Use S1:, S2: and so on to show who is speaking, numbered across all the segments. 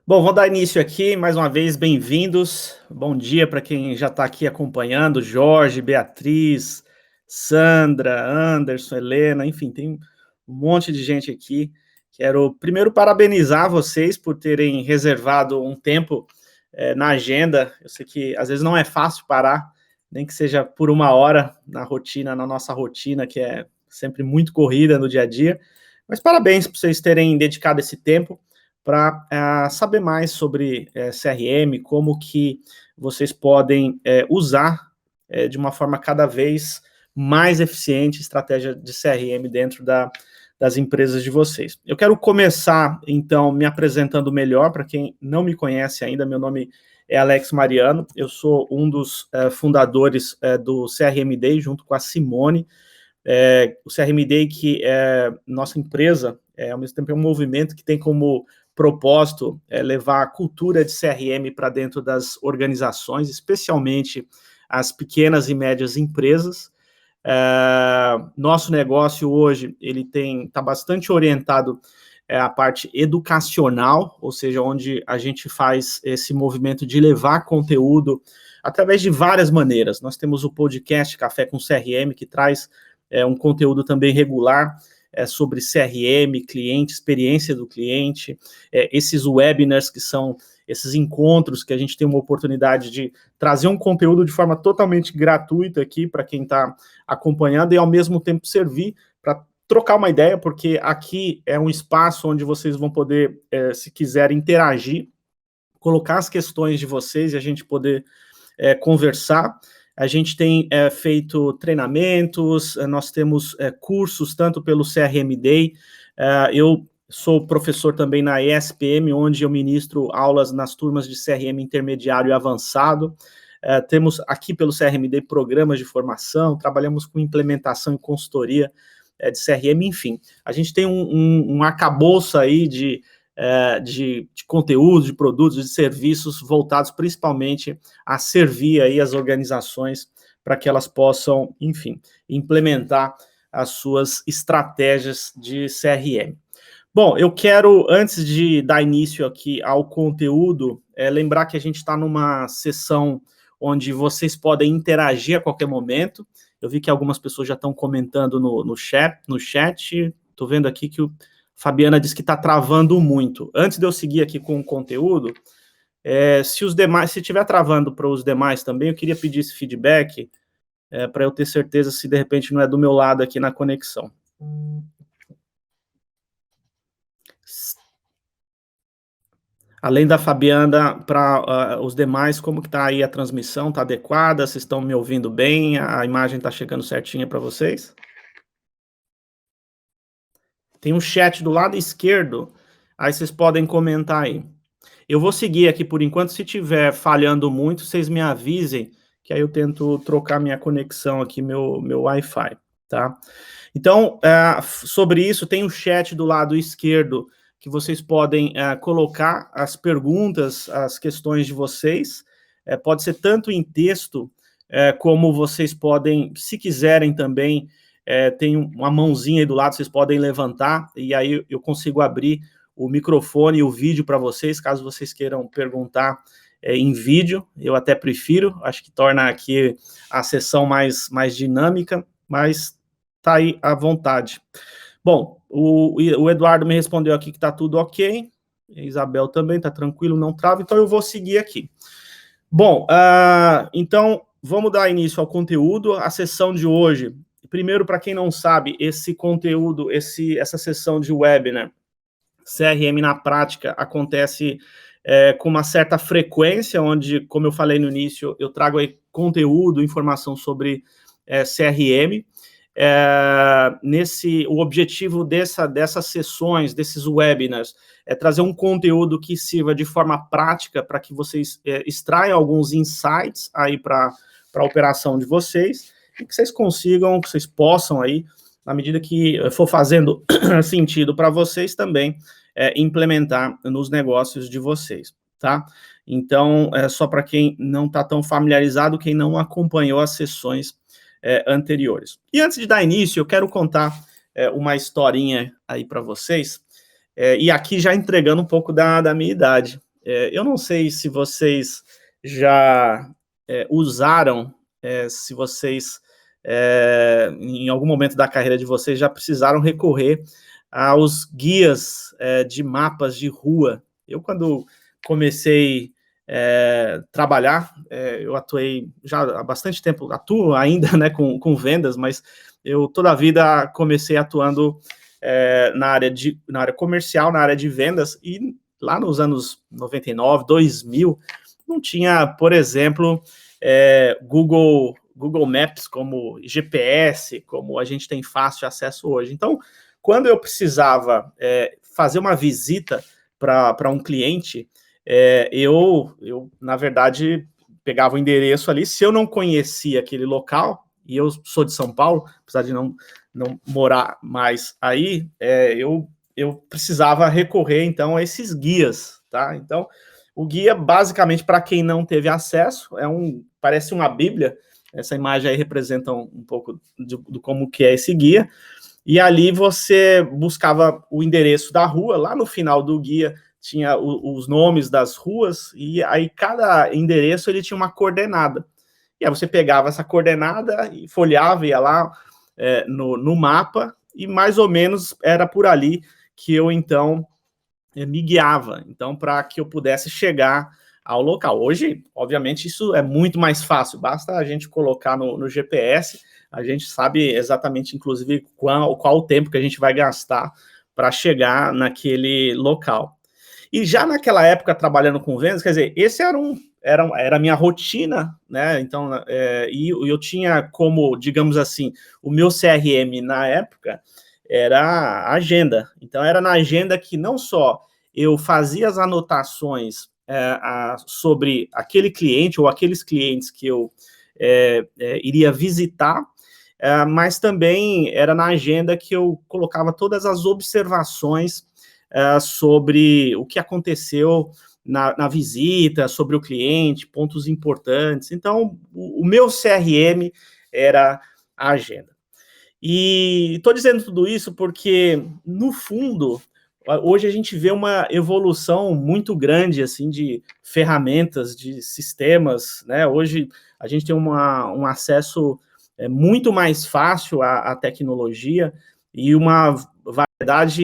S1: Bom, vou dar início aqui, mais uma vez, bem-vindos. Bom dia para quem já está aqui acompanhando, Jorge, Beatriz, Sandra, Anderson, Helena, enfim, tem um monte de gente aqui. Quero primeiro parabenizar vocês por terem reservado um tempo na agenda. Eu sei que às vezes não é fácil parar, nem que seja por uma hora na rotina, na nossa rotina, que é sempre muito corrida no dia a dia. Mas parabéns por vocês terem dedicado esse tempo para saber mais sobre CRM, como que vocês podem usar de uma forma cada vez mais eficiente estratégia de CRM dentro das empresas de vocês. Eu quero começar, então, me apresentando melhor, para quem não me conhece ainda, meu nome é Alex Mariano, eu sou um dos fundadores do CRM Day, junto com a Simone. O CRM Day, que é nossa empresa, ao mesmo tempo é um movimento que tem como propósito levar a cultura de CRM para dentro das organizações, especialmente as pequenas e médias empresas. Nosso negócio hoje ele está bastante orientado à parte educacional, ou seja, onde a gente faz esse movimento de levar conteúdo através de várias maneiras. Nós temos o podcast Café com CRM, que traz um conteúdo também regular sobre CRM, cliente, experiência do cliente, esses webinars que são esses encontros que a gente tem uma oportunidade de trazer um conteúdo de forma totalmente gratuita aqui para quem está acompanhando e ao mesmo tempo servir para trocar uma ideia, porque aqui é um espaço onde vocês vão poder, se quiserem, interagir, colocar as questões de vocês e a gente poder conversar. A gente tem feito treinamentos, nós temos cursos tanto pelo CRM Day, eu sou professor também na ESPM, onde eu ministro aulas nas turmas de CRM intermediário e avançado. Temos aqui pelo CRM Day programas de formação, trabalhamos com implementação e consultoria de CRM, enfim. A gente tem um arcabouço aí de conteúdo, de produtos, de serviços voltados principalmente a servir aí as organizações para que elas possam, enfim, implementar as suas estratégias de CRM. Bom, eu quero, antes de dar início aqui ao conteúdo, lembrar que a gente está numa sessão onde vocês podem interagir a qualquer momento. Eu vi que algumas pessoas já estão comentando no chat. Estou vendo aqui que o Fabiana disse que está travando muito. Antes de eu seguir aqui com o conteúdo, se estiver travando para os demais também, eu queria pedir esse feedback para eu ter certeza se de repente não é do meu lado aqui na conexão. Além da Fabiana, para os demais, como que está aí a transmissão? Está adequada? Vocês estão me ouvindo bem? A imagem está chegando certinha para vocês? Tem um chat do lado esquerdo, aí vocês podem comentar aí. Eu vou seguir aqui por enquanto, se tiver falhando muito, vocês me avisem, que aí eu tento trocar minha conexão aqui, meu Wi-Fi, tá? Então, sobre isso, tem um chat do lado esquerdo, que vocês podem colocar as perguntas, as questões de vocês, pode ser tanto em texto, como vocês podem, se quiserem também, tem uma mãozinha aí do lado, vocês podem levantar, e aí eu consigo abrir o microfone e o vídeo para vocês, caso vocês queiram perguntar em vídeo, eu até prefiro, acho que torna aqui a sessão mais dinâmica, mas tá aí à vontade. Bom, o Eduardo me respondeu aqui que está tudo ok, a Isabel também, está tranquilo, não trava, então eu vou seguir aqui. Bom, então vamos dar início ao conteúdo. A sessão de hoje, primeiro, para quem não sabe, esse conteúdo, essa sessão de webinar, CRM na prática, acontece com uma certa frequência, onde, como eu falei no início, eu trago aí conteúdo, informação sobre CRM. O objetivo dessas sessões, desses webinars, é trazer um conteúdo que sirva de forma prática para que vocês extraiam alguns insights aí para a operação de vocês e que vocês consigam, que vocês possam aí, na medida que for fazendo sentido para vocês também, implementar nos negócios de vocês, tá? Então, só para quem não está tão familiarizado, quem não acompanhou as sessões anteriores. E antes de dar início, eu quero contar uma historinha aí para vocês, e aqui já entregando um pouco da minha idade. Eu não sei se vocês já usaram, se vocês, em algum momento da carreira de vocês, já precisaram recorrer aos guias de mapas de rua. Eu, quando comecei trabalhar, eu atuei já há bastante tempo, atuo ainda, né, com vendas, mas eu toda a vida comecei atuando na área comercial, na área de vendas, e lá nos anos 99, 2000, não tinha, por exemplo, Google Maps como GPS, como a gente tem fácil acesso hoje. Então, quando eu precisava fazer uma visita para um cliente, eu, na verdade, pegava o endereço ali. Se eu não conhecia aquele local, e eu sou de São Paulo, apesar de não morar mais aí, eu precisava recorrer, então, a esses guias, tá? Então, o guia, basicamente, para quem não teve acesso, parece uma bíblia. Essa imagem aí representa um pouco de como que é esse guia, e ali você buscava o endereço da rua. Lá no final do guia tinha os nomes das ruas, e aí cada endereço ele tinha uma coordenada. E aí você pegava essa coordenada e folheava, ia lá no mapa, e mais ou menos era por ali que eu, então, me guiava, então, para que eu pudesse chegar ao local. Hoje, obviamente, isso é muito mais fácil, basta a gente colocar no GPS, a gente sabe exatamente, inclusive, qual o tempo que a gente vai gastar para chegar naquele local. E já naquela época, trabalhando com vendas, quer dizer, esse era a minha rotina, né? Então, e eu tinha como, digamos assim, o meu CRM na época era a agenda. Então, era na agenda que não só eu fazia as anotações sobre aquele cliente ou aqueles clientes que eu iria visitar, mas também era na agenda que eu colocava todas as observações sobre o que aconteceu na visita, sobre o cliente, pontos importantes. Então, o meu CRM era a agenda. E estou dizendo tudo isso porque, no fundo, hoje a gente vê uma evolução muito grande, assim, de ferramentas, de sistemas, né? Hoje a gente tem um acesso muito mais fácil à tecnologia e uma variedade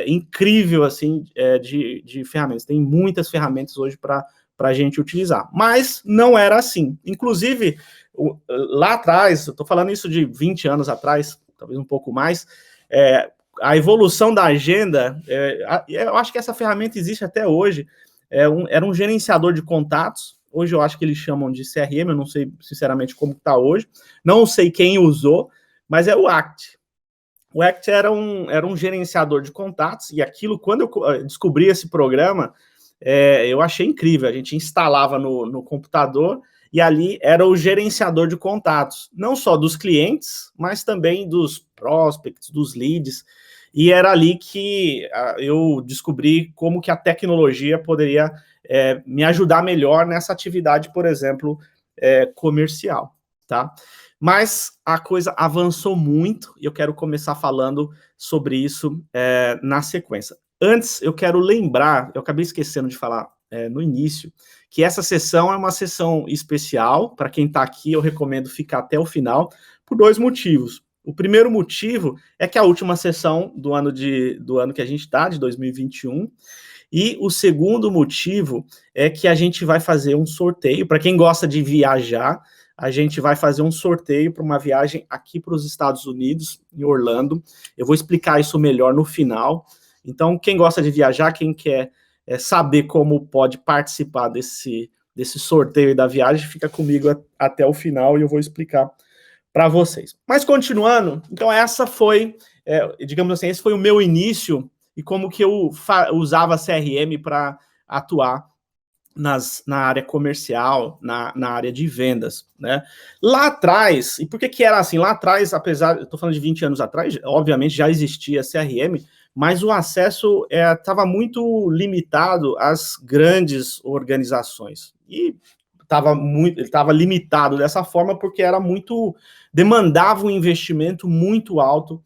S1: incrível, assim, de ferramentas. Tem muitas ferramentas hoje para a gente utilizar. Mas não era assim. Inclusive, lá atrás, eu estou falando isso de 20 anos atrás, talvez um pouco mais, a evolução da agenda, eu acho que essa ferramenta existe até hoje, era um gerenciador de contatos. Hoje eu acho que eles chamam de CRM, eu não sei sinceramente como está hoje, não sei quem usou, mas é o Act. O Act era um gerenciador de contatos, e aquilo, quando eu descobri esse programa, eu achei incrível. A gente instalava no computador, e ali era o gerenciador de contatos, não só dos clientes, mas também dos prospects, dos leads, e era ali que eu descobri como que a tecnologia poderia me ajudar melhor nessa atividade, por exemplo, comercial, tá? Mas a coisa avançou muito, e eu quero começar falando sobre isso na sequência. Antes, eu quero lembrar, eu acabei esquecendo de falar no início, que essa sessão é uma sessão especial. Para quem está aqui, eu recomendo ficar até o final, por 2 motivos. O primeiro motivo é que é a última sessão do ano que a gente está, de 2021, e o segundo motivo é que a gente vai fazer um sorteio. Para quem gosta de viajar, a gente vai fazer um sorteio para uma viagem aqui para os Estados Unidos, em Orlando. Eu vou explicar isso melhor no final. Então, quem gosta de viajar, quem quer saber como pode participar desse sorteio da viagem, fica comigo até o final e eu vou explicar para vocês. Mas continuando, então essa foi, digamos assim, esse foi o meu início e como que eu usava CRM para atuar na área comercial, na área de vendas, né? Lá atrás, e por que era assim? Lá atrás, apesar, eu estou falando de 20 anos atrás, obviamente já existia CRM, mas o acesso estava muito limitado às grandes organizações. E ele estava limitado dessa forma porque demandava um investimento muito alto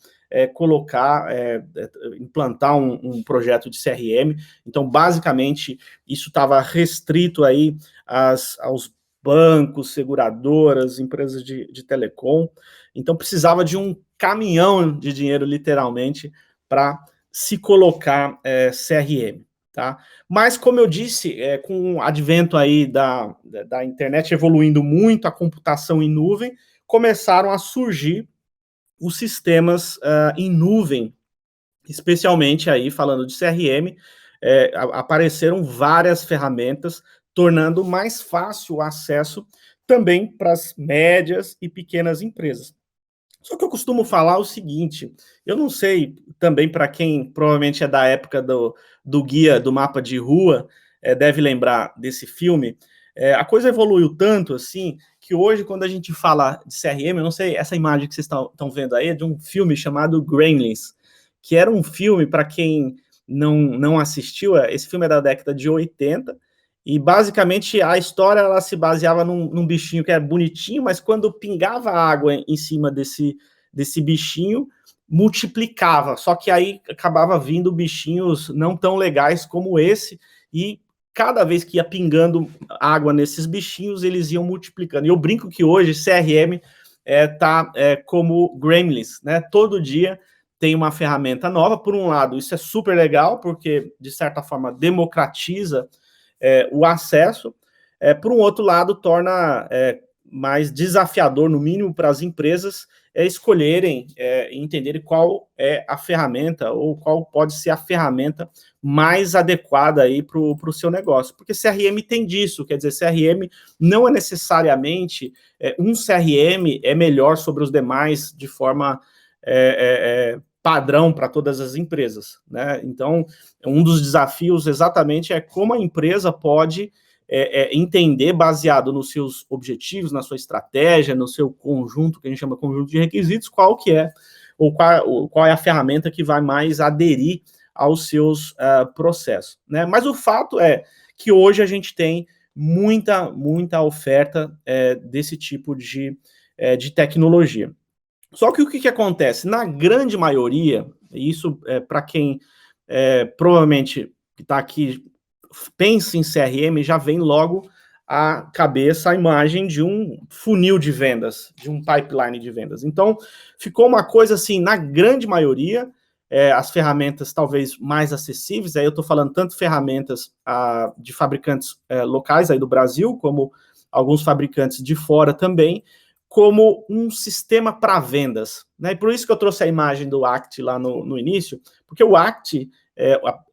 S1: implantar um projeto de CRM. Então, basicamente, isso estava restrito aí aos bancos, seguradoras, empresas de telecom. Então, precisava de um caminhão de dinheiro, literalmente, para se colocar CRM, tá? Mas, como eu disse, com o advento aí da internet evoluindo muito, a computação em nuvem, começaram a surgir os sistemas em nuvem, especialmente aí, falando de CRM, apareceram várias ferramentas, tornando mais fácil o acesso também para as médias e pequenas empresas. Só que eu costumo falar o seguinte, eu não sei também para quem provavelmente é da época do guia do mapa de rua, deve lembrar desse filme, a coisa evoluiu tanto assim, que hoje quando a gente fala de CRM, eu não sei, essa imagem que vocês estão vendo aí é de um filme chamado Gremlins, que era um filme, para quem não assistiu, esse filme é da década de 80, e basicamente a história ela se baseava num bichinho que era bonitinho, mas quando pingava água em cima desse bichinho, multiplicava. Só que aí acabava vindo bichinhos não tão legais como esse, e cada vez que ia pingando água nesses bichinhos, eles iam multiplicando. E eu brinco que hoje CRM tá como Gremlins, né? Todo dia tem uma ferramenta nova. Por um lado, isso é super legal, porque de certa forma democratiza o acesso, por um outro lado, torna mais desafiador, no mínimo, para as empresas escolherem e entenderem qual é a ferramenta ou qual pode ser a ferramenta mais adequada aí para o seu negócio. Porque CRM tem disso, quer dizer, CRM não é necessariamente um CRM é melhor sobre os demais de forma padrão para todas as empresas, né? Então, um dos desafios exatamente é como a empresa pode entender, baseado nos seus objetivos, na sua estratégia, no seu conjunto, que a gente chama conjunto de requisitos, qual que é, ou qual é a ferramenta que vai mais aderir aos seus processos, né? Mas o fato é que hoje a gente tem muita oferta desse tipo de tecnologia. Só que o que acontece? Na grande maioria, isso para quem provavelmente está aqui pensa em CRM, já vem logo à cabeça a imagem de um funil de vendas, de um pipeline de vendas. Então, ficou uma coisa assim, na grande maioria, as ferramentas talvez mais acessíveis, aí eu estou falando tanto ferramentas de fabricantes locais aí do Brasil, como alguns fabricantes de fora também, como um sistema para vendas, né? E por isso que eu trouxe a imagem do Act lá no início, porque o Act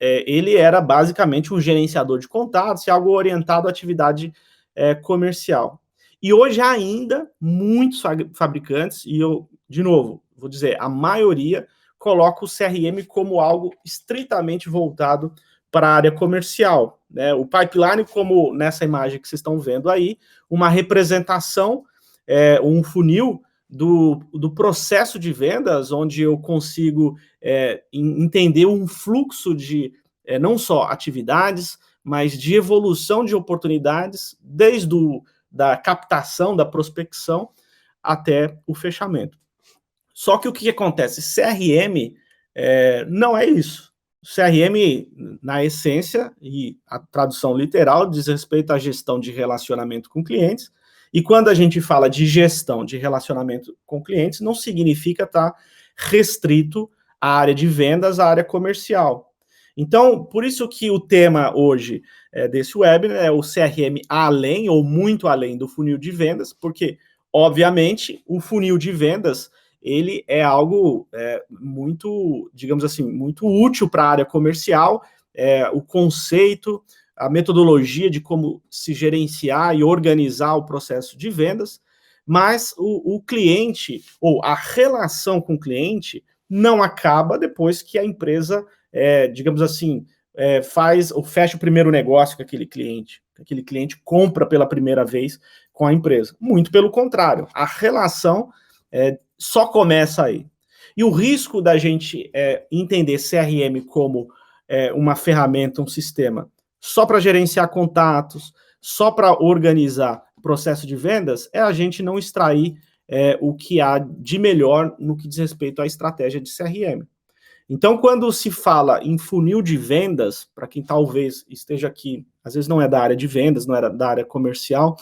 S1: ele era basicamente um gerenciador de contatos e algo orientado à atividade comercial. E hoje ainda muitos fabricantes, e eu, de novo, vou dizer, a maioria coloca o CRM como algo estritamente voltado para a área comercial, né? O pipeline, como nessa imagem que vocês estão vendo aí, uma representação, um funil do processo de vendas, onde eu consigo entender um fluxo de não só atividades, mas de evolução de oportunidades, desde da captação, da prospecção, até o fechamento. Só que o que acontece? CRM não é isso. CRM, na essência, e a tradução literal, diz respeito à gestão de relacionamento com clientes. E quando a gente fala de gestão de relacionamento com clientes, não significa estar restrito à área de vendas, à área comercial. Então, por isso que o tema hoje desse webinar é o CRM além ou muito além do funil de vendas, porque, obviamente, o funil de vendas ele é algo muito, digamos assim, muito útil para a área comercial, o conceito, a metodologia de como se gerenciar e organizar o processo de vendas, mas o cliente, ou a relação com o cliente, não acaba depois que a empresa, digamos assim, faz ou fecha o primeiro negócio com aquele cliente compra pela primeira vez com a empresa. Muito pelo contrário, a relação só começa aí. E o risco da gente entender CRM como uma ferramenta, um sistema, só para gerenciar contatos, só para organizar processo de vendas, é a gente não extrair o que há de melhor no que diz respeito à estratégia de CRM. Então, quando se fala em funil de vendas, para quem talvez esteja aqui, às vezes não é da área de vendas, não é da área comercial,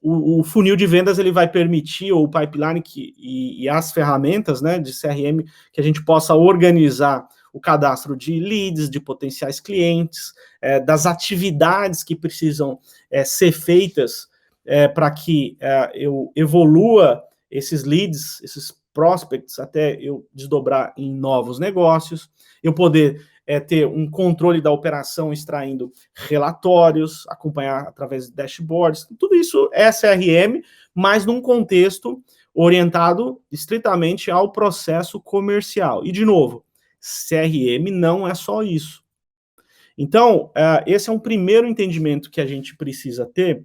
S1: o funil de vendas ele vai permitir, ou o pipeline e as ferramentas, né, de CRM, que a gente possa organizar o cadastro de leads, de potenciais clientes, das atividades que precisam ser feitas para que eu evolua esses leads, esses prospects, até eu desdobrar em novos negócios, eu poder ter um controle da operação extraindo relatórios, acompanhar através de dashboards, tudo isso é CRM, mas num contexto orientado estritamente ao processo comercial. E, de novo, CRM não é só isso. Então, esse é um primeiro entendimento que a gente precisa ter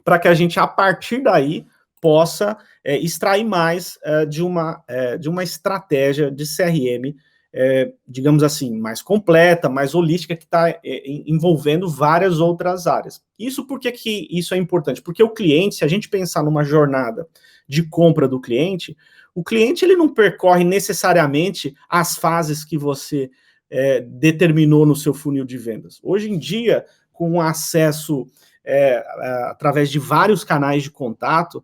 S1: para que a gente, a partir daí, possa extrair mais de uma estratégia de CRM, digamos assim, mais completa, mais holística, que está envolvendo várias outras áreas. Isso por que isso é importante? Porque o cliente, se a gente pensar numa jornada de compra do cliente, o cliente ele não percorre necessariamente as fases que você determinou no seu funil de vendas. Hoje em dia, com acesso através de vários canais de contato,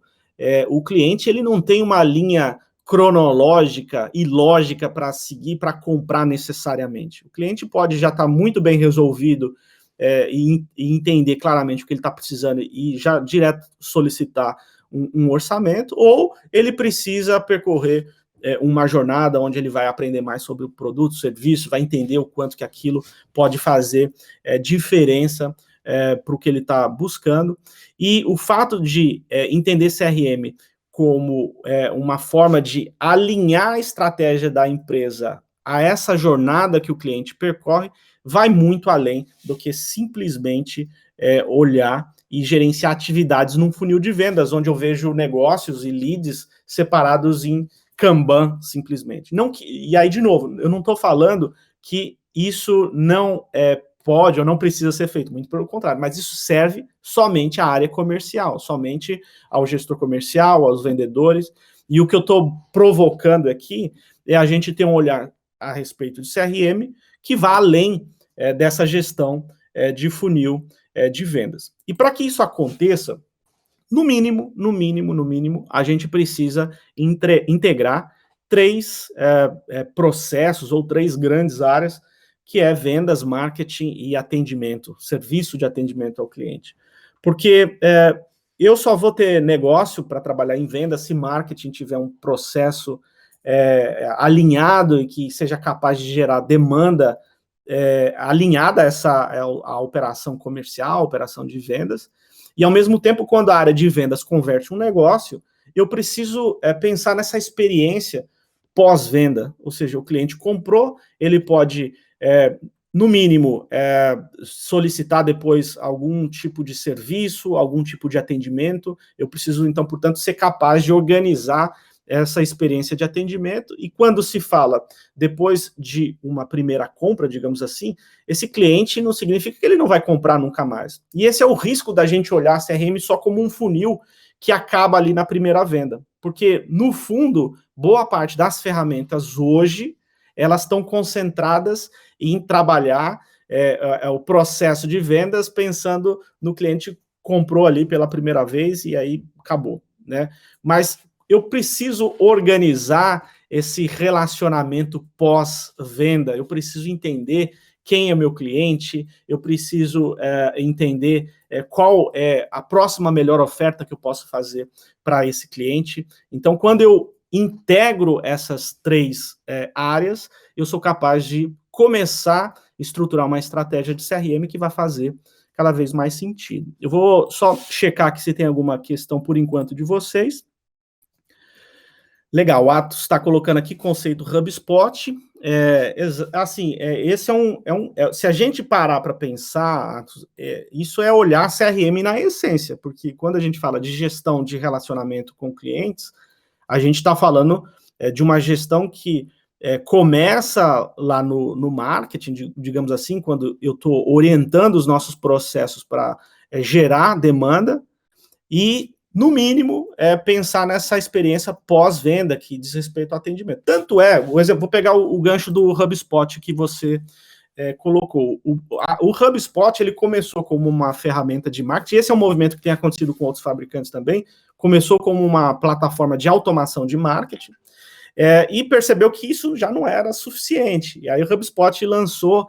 S1: o cliente ele não tem uma linha cronológica e lógica para seguir, para comprar necessariamente. O cliente pode já estar muito bem resolvido e entender claramente o que ele está precisando e já direto solicitar um orçamento, ou ele precisa percorrer uma jornada onde ele vai aprender mais sobre o produto, o serviço, vai entender o quanto que aquilo pode fazer diferença para o que ele está buscando. E o fato de entender CRM como uma forma de alinhar a estratégia da empresa a essa jornada que o cliente percorre, vai muito além do que simplesmente olhar e gerenciar atividades num funil de vendas, onde eu vejo negócios e leads separados em Kanban, simplesmente. E aí, de novo, eu não estou falando que isso não pode ou não precisa ser feito, muito pelo contrário, mas isso serve somente à área comercial, somente ao gestor comercial, aos vendedores, e o que eu estou provocando aqui é a gente ter um olhar a respeito de CRM que vá além dessa gestão de funil de vendas. E para que isso aconteça, no mínimo, a gente precisa integrar três processos ou três grandes áreas, que é vendas, marketing e atendimento, serviço de atendimento ao cliente. Porque eu só vou ter negócio para trabalhar em vendas se marketing tiver um processo alinhado e que seja capaz de gerar demanda alinhada a a operação comercial, a operação de vendas. E, ao mesmo tempo, quando a área de vendas converte um negócio, eu preciso pensar nessa experiência pós-venda, ou seja, o cliente comprou, ele pode, no mínimo, solicitar depois algum tipo de serviço, algum tipo de atendimento. Eu preciso, então, portanto, ser capaz de organizar essa experiência de atendimento. E quando se fala depois de uma primeira compra, digamos assim, esse cliente não significa que ele não vai comprar nunca mais. E esse é o risco da gente olhar a CRM só como um funil que acaba ali na primeira venda. Porque, no fundo, boa parte das ferramentas hoje, elas estão concentradas em trabalhar o processo de vendas pensando no cliente que comprou ali pela primeira vez e aí acabou, né? Mas eu preciso organizar esse relacionamento pós-venda, eu preciso entender quem é meu cliente, eu preciso entender qual é a próxima melhor oferta que eu posso fazer para esse cliente. Então, quando eu integro essas três áreas, eu sou capaz de começar a estruturar uma estratégia de CRM que vai fazer cada vez mais sentido. Eu vou só checar aqui se tem alguma questão por enquanto de vocês. Legal, o Atos está colocando aqui conceito HubSpot. Esse se a gente parar para pensar, Atos, isso é olhar CRM na essência, porque quando a gente fala de gestão de relacionamento com clientes, a gente está falando de uma gestão que começa lá no marketing, digamos assim, quando eu estou orientando os nossos processos para gerar demanda, e no mínimo, pensar nessa experiência pós-venda que diz respeito ao atendimento. Tanto o exemplo, vou pegar o gancho do HubSpot que você colocou. O HubSpot, ele começou como uma ferramenta de marketing, esse é um movimento que tem acontecido com outros fabricantes também, começou como uma plataforma de automação de marketing, e percebeu que isso já não era suficiente. E aí o HubSpot lançou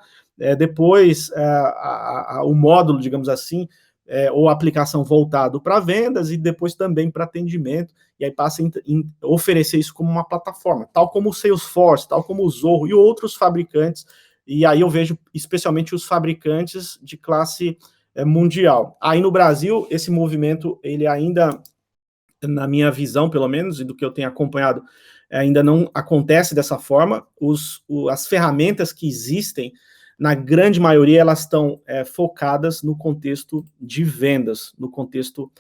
S1: depois o módulo, digamos assim, ou aplicação voltado para vendas e depois também para atendimento, e aí passa a oferecer isso como uma plataforma, tal como o Salesforce, tal como o Zorro e outros fabricantes, e aí eu vejo especialmente os fabricantes de classe mundial. Aí no Brasil, esse movimento, ele ainda, na minha visão, pelo menos, e do que eu tenho acompanhado, ainda não acontece dessa forma. As ferramentas que existem, na grande maioria, elas estão focadas no contexto de vendas, no contexto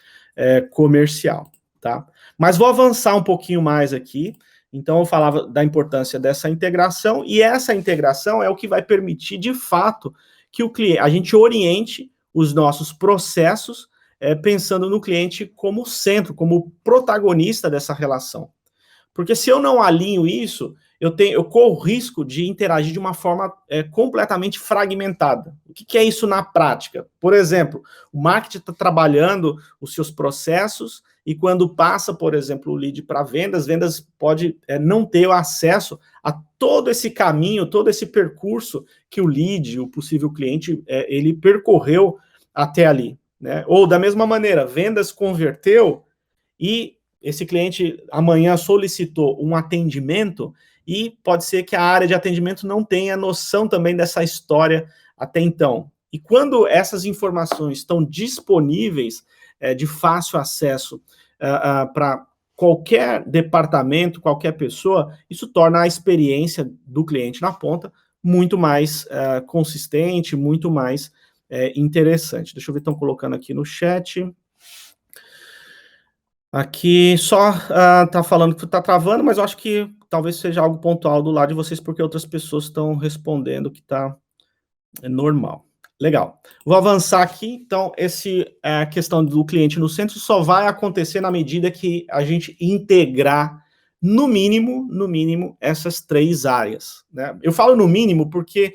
S1: comercial, tá? Mas vou avançar um pouquinho mais aqui. Então, eu falava da importância dessa integração, e essa integração é o que vai permitir, de fato, que a gente oriente os nossos processos pensando no cliente como centro, como protagonista dessa relação. Porque se eu não alinho isso, eu corro o risco de interagir de uma forma completamente fragmentada. O que é isso na prática? Por exemplo, o marketing está trabalhando os seus processos e quando passa, por exemplo, o lead para vendas pode não ter o acesso a todo esse caminho, todo esse percurso que o lead, o possível cliente, ele percorreu até ali, né? Ou da mesma maneira, vendas converteu e esse cliente amanhã solicitou um atendimento e pode ser que a área de atendimento não tenha noção também dessa história até então. E quando essas informações estão disponíveis, de fácil acesso para qualquer departamento, qualquer pessoa, isso torna a experiência do cliente na ponta muito mais consistente, muito mais interessante. Deixa eu ver, estão colocando aqui no chat. Aqui só tá falando que tá travando, mas eu acho que talvez seja algo pontual do lado de vocês, porque outras pessoas estão respondendo que tá normal. Legal. Vou avançar aqui. Então, a questão do cliente no centro só vai acontecer na medida que a gente integrar, no mínimo, essas 3 áreas, né? Eu falo no mínimo porque,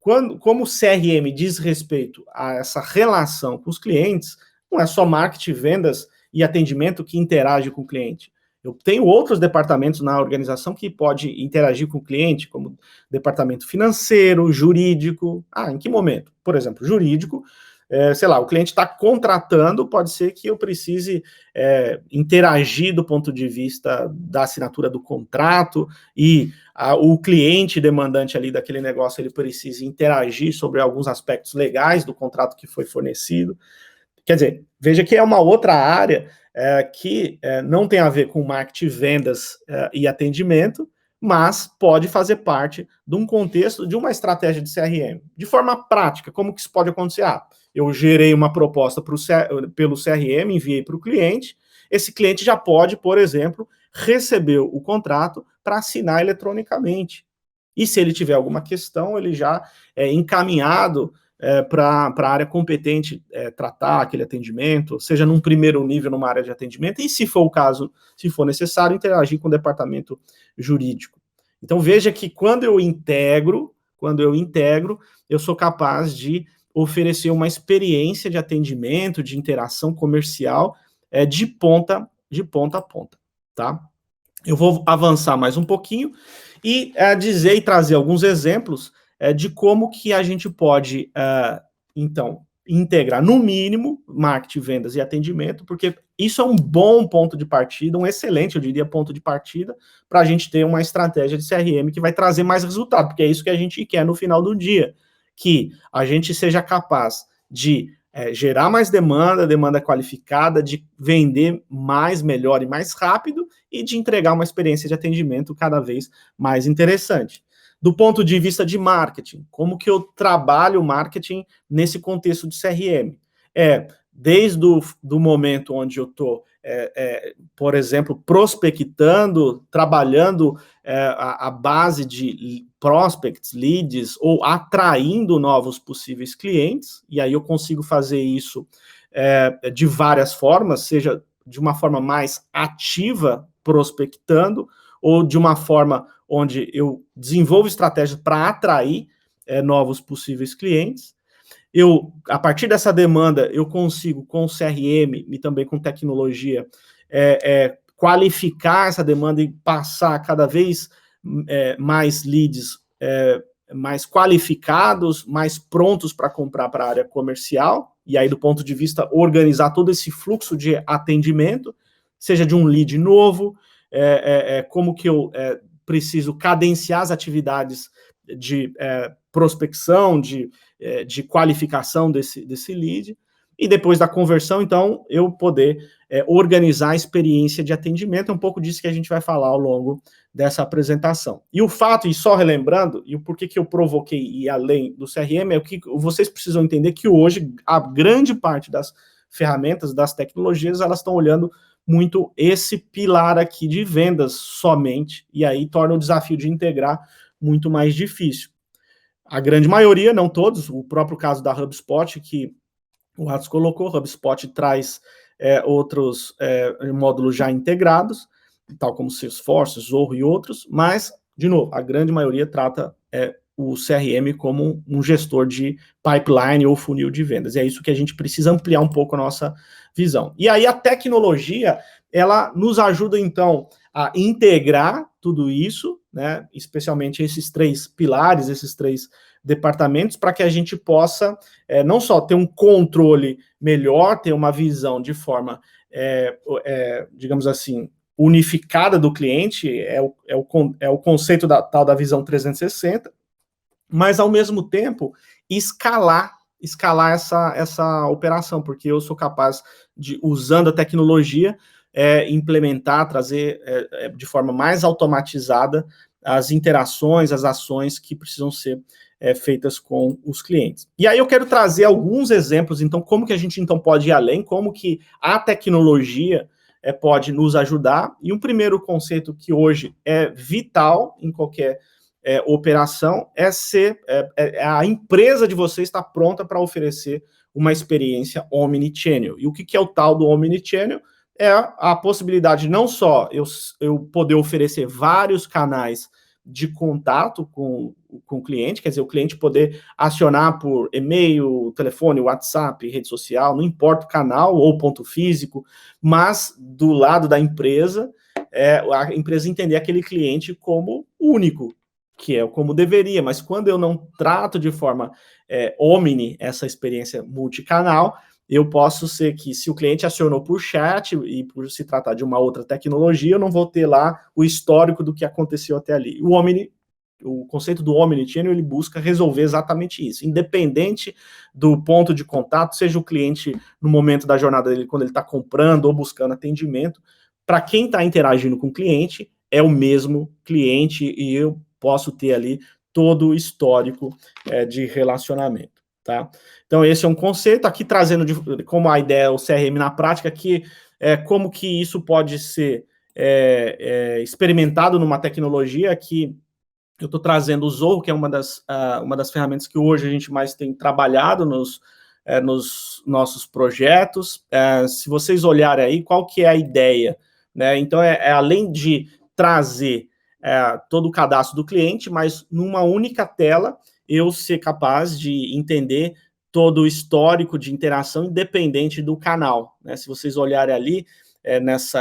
S1: como o CRM diz respeito a essa relação com os clientes, não é só marketing, vendas e atendimento que interage com o cliente. Eu tenho outros departamentos na organização que pode interagir com o cliente, como departamento financeiro, jurídico. Em que momento? Por exemplo, jurídico, sei lá, o cliente está contratando, pode ser que eu precise interagir do ponto de vista da assinatura do contrato e o cliente demandante ali daquele negócio, ele precisa interagir sobre alguns aspectos legais do contrato que foi fornecido. Quer dizer, veja que é uma outra área que não tem a ver com marketing, vendas e atendimento, mas pode fazer parte de um contexto, de uma estratégia de CRM. De forma prática, como que isso pode acontecer? Eu gerei uma proposta pelo CRM, enviei para o cliente, esse cliente já pode, por exemplo, receber o contrato para assinar eletronicamente. E se ele tiver alguma questão, ele já é encaminhado para a área competente tratar aquele atendimento, seja num primeiro nível, numa área de atendimento, e se for o caso, se for necessário, interagir com o departamento jurídico. Então, veja que quando eu integro, eu sou capaz de oferecer uma experiência de atendimento, de interação comercial, de ponta a ponta, tá? Eu vou avançar mais um pouquinho e dizer e trazer alguns exemplos de como que a gente pode, então, integrar, no mínimo, marketing, vendas e atendimento, porque isso é um bom ponto de partida, um excelente, eu diria, ponto de partida, para a gente ter uma estratégia de CRM que vai trazer mais resultado, porque é isso que a gente quer no final do dia, que a gente seja capaz de gerar mais demanda qualificada, de vender mais, melhor e mais rápido, e de entregar uma experiência de atendimento cada vez mais interessante. Do ponto de vista de marketing, como que eu trabalho o marketing nesse contexto de CRM? Desde do momento onde eu estou, por exemplo, prospectando, trabalhando a base de prospects, leads, ou atraindo novos possíveis clientes, e aí eu consigo fazer isso de várias formas, seja de uma forma mais ativa, prospectando, ou de uma forma onde eu desenvolvo estratégias para atrair novos possíveis clientes. A partir dessa demanda, eu consigo, com CRM e também com tecnologia, qualificar essa demanda e passar cada vez mais leads mais qualificados, mais prontos para comprar para a área comercial, e aí do ponto de vista organizar todo esse fluxo de atendimento, seja de um lead novo, como que eu preciso cadenciar as atividades de prospecção, de qualificação desse lead, e depois da conversão, então, eu poder organizar a experiência de atendimento, é um pouco disso que a gente vai falar ao longo dessa apresentação. E o fato, e só relembrando, e o porquê que eu provoquei ir além do CRM, é o que vocês precisam entender que hoje a grande parte das ferramentas, das tecnologias, elas estão olhando muito esse pilar aqui de vendas somente, e aí torna o desafio de integrar muito mais difícil. A grande maioria, não todos, o próprio caso da HubSpot, que o Atos colocou, o HubSpot traz outros módulos já integrados, tal como Salesforce, Zorro e outros, mas, de novo, a grande maioria trata o CRM como um gestor de pipeline ou funil de vendas. E é isso que a gente precisa ampliar um pouco a nossa visão. E aí a tecnologia, ela nos ajuda, então, a integrar tudo isso, né, especialmente esses três pilares, esses três departamentos, para que a gente possa não só ter um controle melhor, ter uma visão de forma, digamos assim, unificada do cliente, é o conceito da visão 360, mas, ao mesmo tempo, escalar essa operação, porque eu sou capaz de, usando a tecnologia, implementar, trazer de forma mais automatizada as interações, as ações que precisam ser feitas com os clientes. E aí eu quero trazer alguns exemplos, então, como que a gente então pode ir além, como que a tecnologia pode nos ajudar, e um primeiro conceito que hoje é vital em qualquer operação a empresa de vocês estar pronta para oferecer uma experiência omnichannel. E o que é o tal do omnichannel? É a possibilidade não só eu poder oferecer vários canais de contato com o cliente, quer dizer, o cliente poder acionar por e-mail, telefone, WhatsApp, rede social, não importa o canal ou ponto físico, mas do lado da empresa, a empresa entender aquele cliente como único, que é como deveria, mas quando eu não trato de forma omni essa experiência multicanal, eu posso ser que, se o cliente acionou por chat e por se tratar de uma outra tecnologia, eu não vou ter lá o histórico do que aconteceu até ali. O conceito do omnichannel, ele busca resolver exatamente isso, independente do ponto de contato, seja o cliente no momento da jornada dele, quando ele está comprando ou buscando atendimento, para quem está interagindo com o cliente, é o mesmo cliente e eu posso ter ali todo o histórico de relacionamento, tá? Então, esse é um conceito, aqui trazendo como a ideia, o CRM na prática, que como que isso pode ser experimentado numa tecnologia que eu estou trazendo o Zorro, que é uma das ferramentas que hoje a gente mais tem trabalhado nos nossos projetos. Se vocês olharem aí, qual que é a ideia? Né? Então, além de trazer todo o cadastro do cliente, mas numa única tela, eu ser capaz de entender todo o histórico de interação independente do canal. Né? Se vocês olharem ali,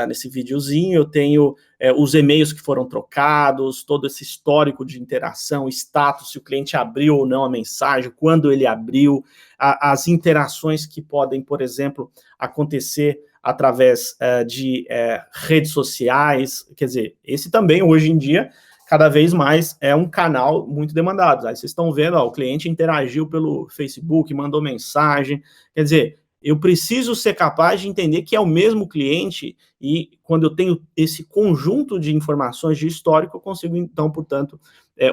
S1: nesse videozinho, eu tenho os e-mails que foram trocados, todo esse histórico de interação, status, se o cliente abriu ou não a mensagem, quando ele abriu, as interações que podem, por exemplo, acontecer através de redes sociais, quer dizer, esse também, hoje em dia, cada vez mais é um canal muito demandado. Aí vocês estão vendo, o cliente interagiu pelo Facebook, mandou mensagem, quer dizer, eu preciso ser capaz de entender que é o mesmo cliente e quando eu tenho esse conjunto de informações de histórico, eu consigo, então, portanto,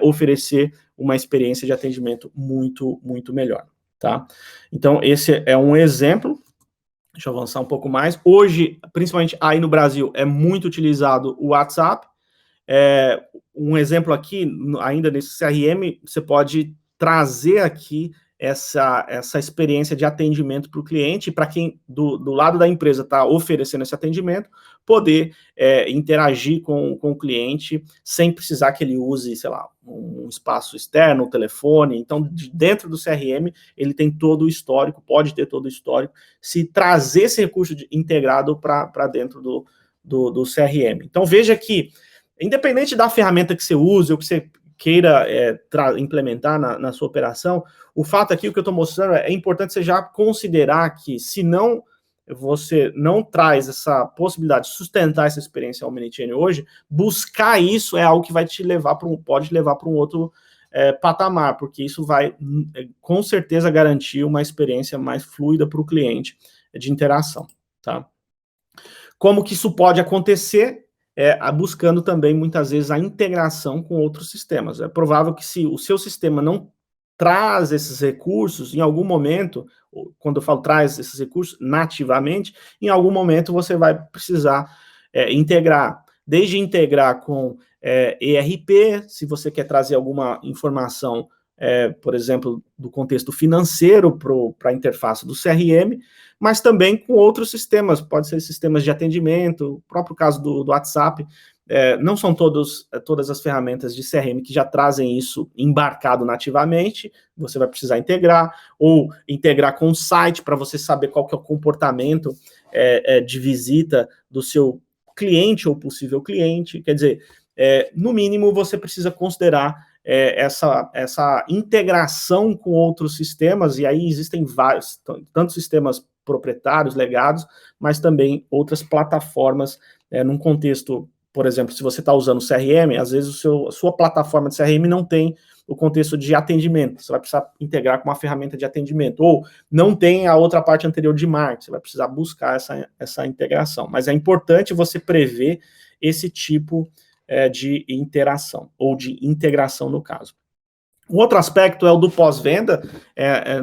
S1: oferecer uma experiência de atendimento muito, muito melhor, tá? Então, esse é um exemplo. Deixa eu avançar um pouco mais. Hoje, principalmente aí no Brasil, é muito utilizado o WhatsApp. Um exemplo aqui, ainda nesse CRM, você pode trazer aqui essa experiência de atendimento para o cliente, para quem do lado da empresa está oferecendo esse atendimento, poder interagir com o cliente sem precisar que ele use, sei lá, um espaço externo, um telefone. Então, dentro do CRM, ele tem todo o histórico, pode ter todo o histórico, se trazer esse recurso integrado para dentro do CRM. Então, veja que, independente da ferramenta que você use ou que você queira implementar na sua operação, o fato aqui, o que eu estou mostrando, é importante você já considerar que, se não você não traz essa possibilidade de sustentar essa experiência Omnichannel hoje, buscar isso é algo que vai te levar pode levar para um outro patamar, porque isso vai, com certeza, garantir uma experiência mais fluida para o cliente de interação, tá? Como que isso pode acontecer? Buscando também, muitas vezes, a integração com outros sistemas. É provável que, se o seu sistema não traz esses recursos, em algum momento, quando eu falo traz esses recursos nativamente, em algum momento você vai precisar integrar, desde integrar com ERP, se você quer trazer alguma informação, por exemplo, do contexto financeiro para a interface do CRM, mas também com outros sistemas, pode ser sistemas de atendimento, o próprio caso do WhatsApp. Não são todas as ferramentas de CRM que já trazem isso embarcado nativamente, você vai precisar integrar, ou integrar com o site para você saber qual que é o comportamento de visita do seu cliente ou possível cliente. Quer dizer, no mínimo, você precisa considerar essa integração com outros sistemas, e aí existem vários, tanto sistemas proprietários, legados, mas também outras plataformas, num contexto, por exemplo, se você está usando o CRM, às vezes a sua plataforma de CRM não tem o contexto de atendimento, você vai precisar integrar com uma ferramenta de atendimento, ou não tem a outra parte anterior de marketing, você vai precisar buscar essa integração, mas é importante você prever esse tipo de interação, ou de integração no caso. Um outro aspecto é o do pós-venda,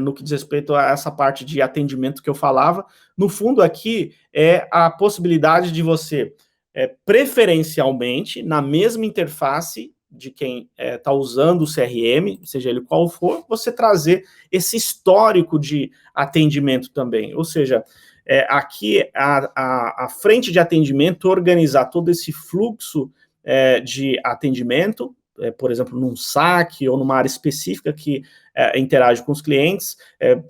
S1: no que diz respeito a essa parte de atendimento que eu falava. No fundo, aqui é a possibilidade de você, preferencialmente, na mesma interface de quem está usando o CRM, seja ele qual for, você trazer esse histórico de atendimento também. Ou seja, aqui a frente de atendimento organizar todo esse fluxo de atendimento, por exemplo, num saque ou numa área específica que interage com os clientes,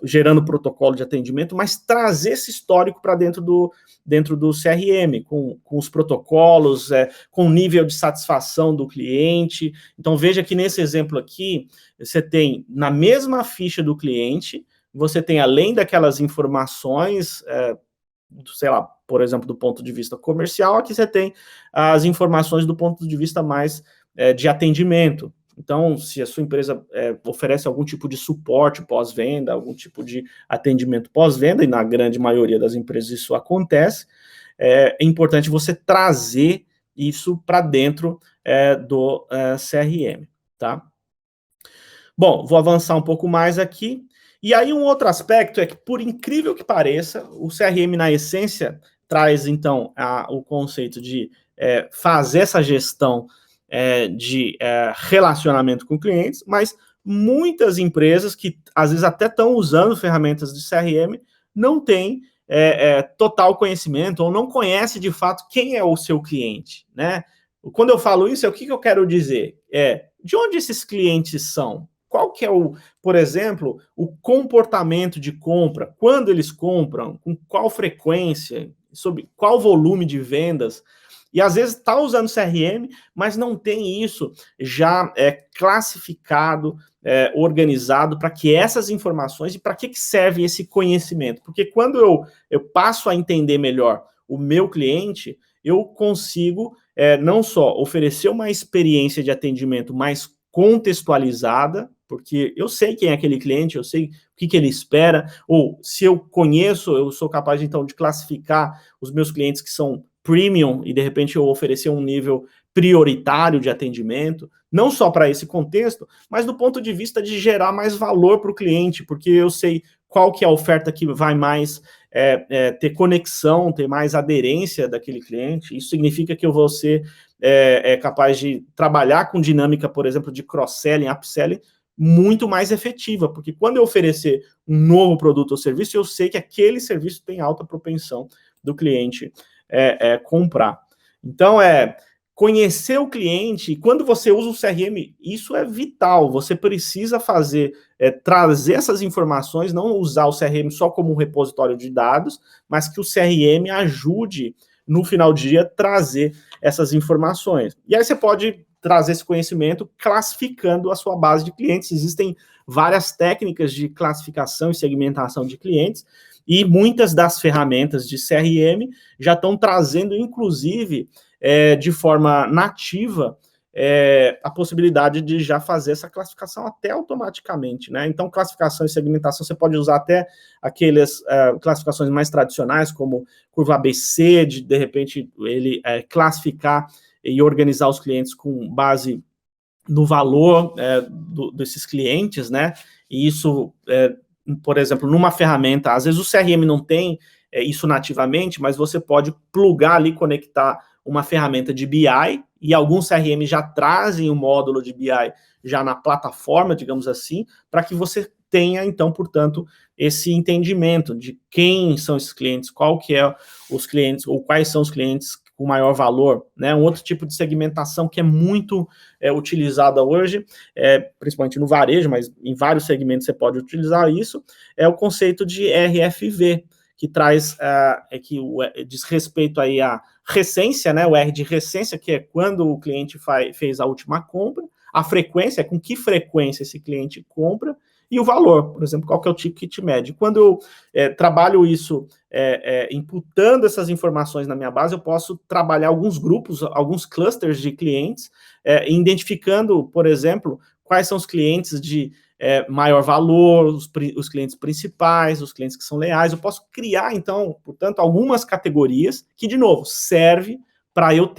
S1: gerando protocolo de atendimento, mas trazer esse histórico para dentro do CRM, com os protocolos, com o nível de satisfação do cliente. Então, veja que nesse exemplo aqui, você tem, na mesma ficha do cliente, você tem, além daquelas informações, sei lá, por exemplo, do ponto de vista comercial, aqui você tem as informações do ponto de vista mais de atendimento. Então, se a sua empresa oferece algum tipo de suporte pós-venda, algum tipo de atendimento pós-venda, e na grande maioria das empresas isso acontece, é importante você trazer isso para dentro do CRM, tá? Bom, vou avançar um pouco mais aqui. E aí, um outro aspecto é que, por incrível que pareça, o CRM, na essência, traz, então, o conceito de fazer essa gestão de relacionamento com clientes, mas muitas empresas que, às vezes, até estão usando ferramentas de CRM, não têm total conhecimento, ou não conhece, de fato, quem é o seu cliente, né? Quando eu falo isso, o que eu quero dizer? De onde esses clientes são? Qual que é por exemplo, o comportamento de compra? Quando eles compram? Com qual frequência? Sobre qual volume de vendas? E às vezes está usando CRM, mas não tem isso já classificado, organizado, para que essas informações, e para que serve esse conhecimento? Porque quando eu passo a entender melhor o meu cliente, eu consigo não só oferecer uma experiência de atendimento mais contextualizada, porque eu sei quem é aquele cliente, eu sei o que ele espera, ou se eu conheço, eu sou capaz, então, de classificar os meus clientes que são premium, e de repente eu oferecer um nível prioritário de atendimento, não só para esse contexto, mas do ponto de vista de gerar mais valor para o cliente, porque eu sei qual que é a oferta que vai mais ter conexão, ter mais aderência daquele cliente. Isso significa que eu vou ser capaz de trabalhar com dinâmica, por exemplo, de cross-selling, upselling, muito mais efetiva, porque quando eu oferecer um novo produto ou serviço, eu sei que aquele serviço tem alta propensão do cliente comprar. Então, conhecer o cliente, quando você usa o CRM, isso é vital, você precisa trazer essas informações, não usar o CRM só como um repositório de dados, mas que o CRM ajude, no final do dia, trazer essas informações. E aí você pode trazer esse conhecimento classificando a sua base de clientes. Existem várias técnicas de classificação e segmentação de clientes, e muitas das ferramentas de CRM já estão trazendo, inclusive, de forma nativa, a possibilidade de já fazer essa classificação até automaticamente, né? Então, classificação e segmentação, você pode usar até aquelas classificações mais tradicionais, como curva ABC, de repente, ele classificar e organizar os clientes com base no valor desses clientes, né? E isso, por exemplo, numa ferramenta, às vezes o CRM não tem isso nativamente, mas você pode plugar ali, conectar uma ferramenta de BI, e alguns CRM já trazem o módulo de BI já na plataforma, digamos assim, para que você tenha, então, portanto, esse entendimento de quem são esses clientes, qual que é os clientes, ou quais são os clientes com maior valor, né? Um outro tipo de segmentação que é muito utilizada hoje, principalmente no varejo, mas em vários segmentos você pode utilizar isso, é o conceito de RFV, que traz, diz respeito aí à recência, né? O R de recência, que é quando o cliente fez a última compra, a frequência, com que frequência esse cliente compra, e o valor, por exemplo, qual que é o ticket médio. Quando eu trabalho isso, imputando essas informações na minha base, eu posso trabalhar alguns grupos, alguns clusters de clientes, identificando, por exemplo, quais são os clientes de maior valor, os clientes principais, os clientes que são leais. Eu posso criar, então, portanto, algumas categorias que, de novo, serve para eu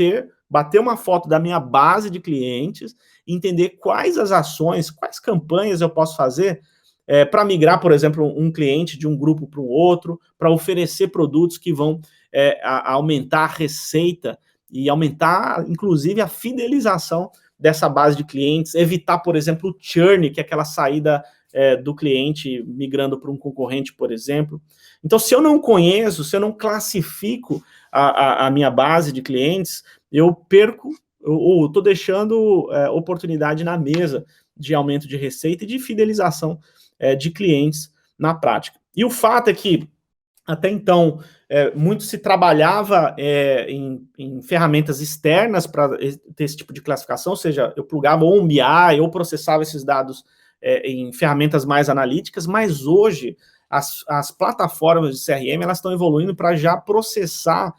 S1: bater uma foto da minha base de clientes, entender quais as ações, quais campanhas eu posso fazer para migrar, por exemplo, um cliente de um grupo para o outro, para oferecer produtos que vão aumentar a receita e aumentar, inclusive, a fidelização dessa base de clientes, evitar, por exemplo, o churn, que é aquela saída do cliente migrando para um concorrente, por exemplo. Então, se eu não conheço, se eu não classifico a minha base de clientes, eu perco, ou estou deixando oportunidade na mesa de aumento de receita e de fidelização de clientes na prática. E o fato é que, até então, muito se trabalhava em ferramentas externas para ter esse tipo de classificação, ou seja, eu plugava ou um BI ou processava esses dados em ferramentas mais analíticas, mas hoje as plataformas de CRM elas estão evoluindo para já processar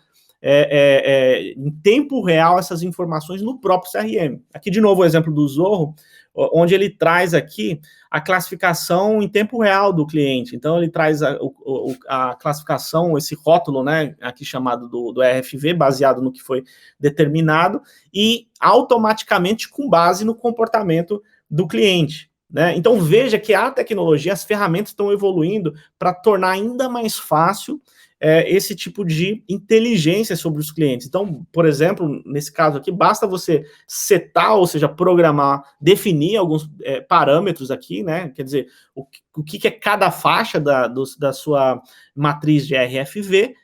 S1: em tempo real essas informações no próprio CRM. Aqui, de novo, o exemplo do Zorro, onde ele traz aqui a classificação em tempo real do cliente. Então, ele traz a classificação, esse rótulo, né, aqui chamado do RFV, baseado no que foi determinado, e automaticamente com base no comportamento do cliente. Né? Então, veja que a tecnologia, as ferramentas estão evoluindo para tornar ainda mais fácil esse tipo de inteligência sobre os clientes. Então, por exemplo, nesse caso aqui, basta você setar, ou seja, programar, definir alguns parâmetros aqui, né? Quer dizer, o que é cada faixa da sua matriz de RFV,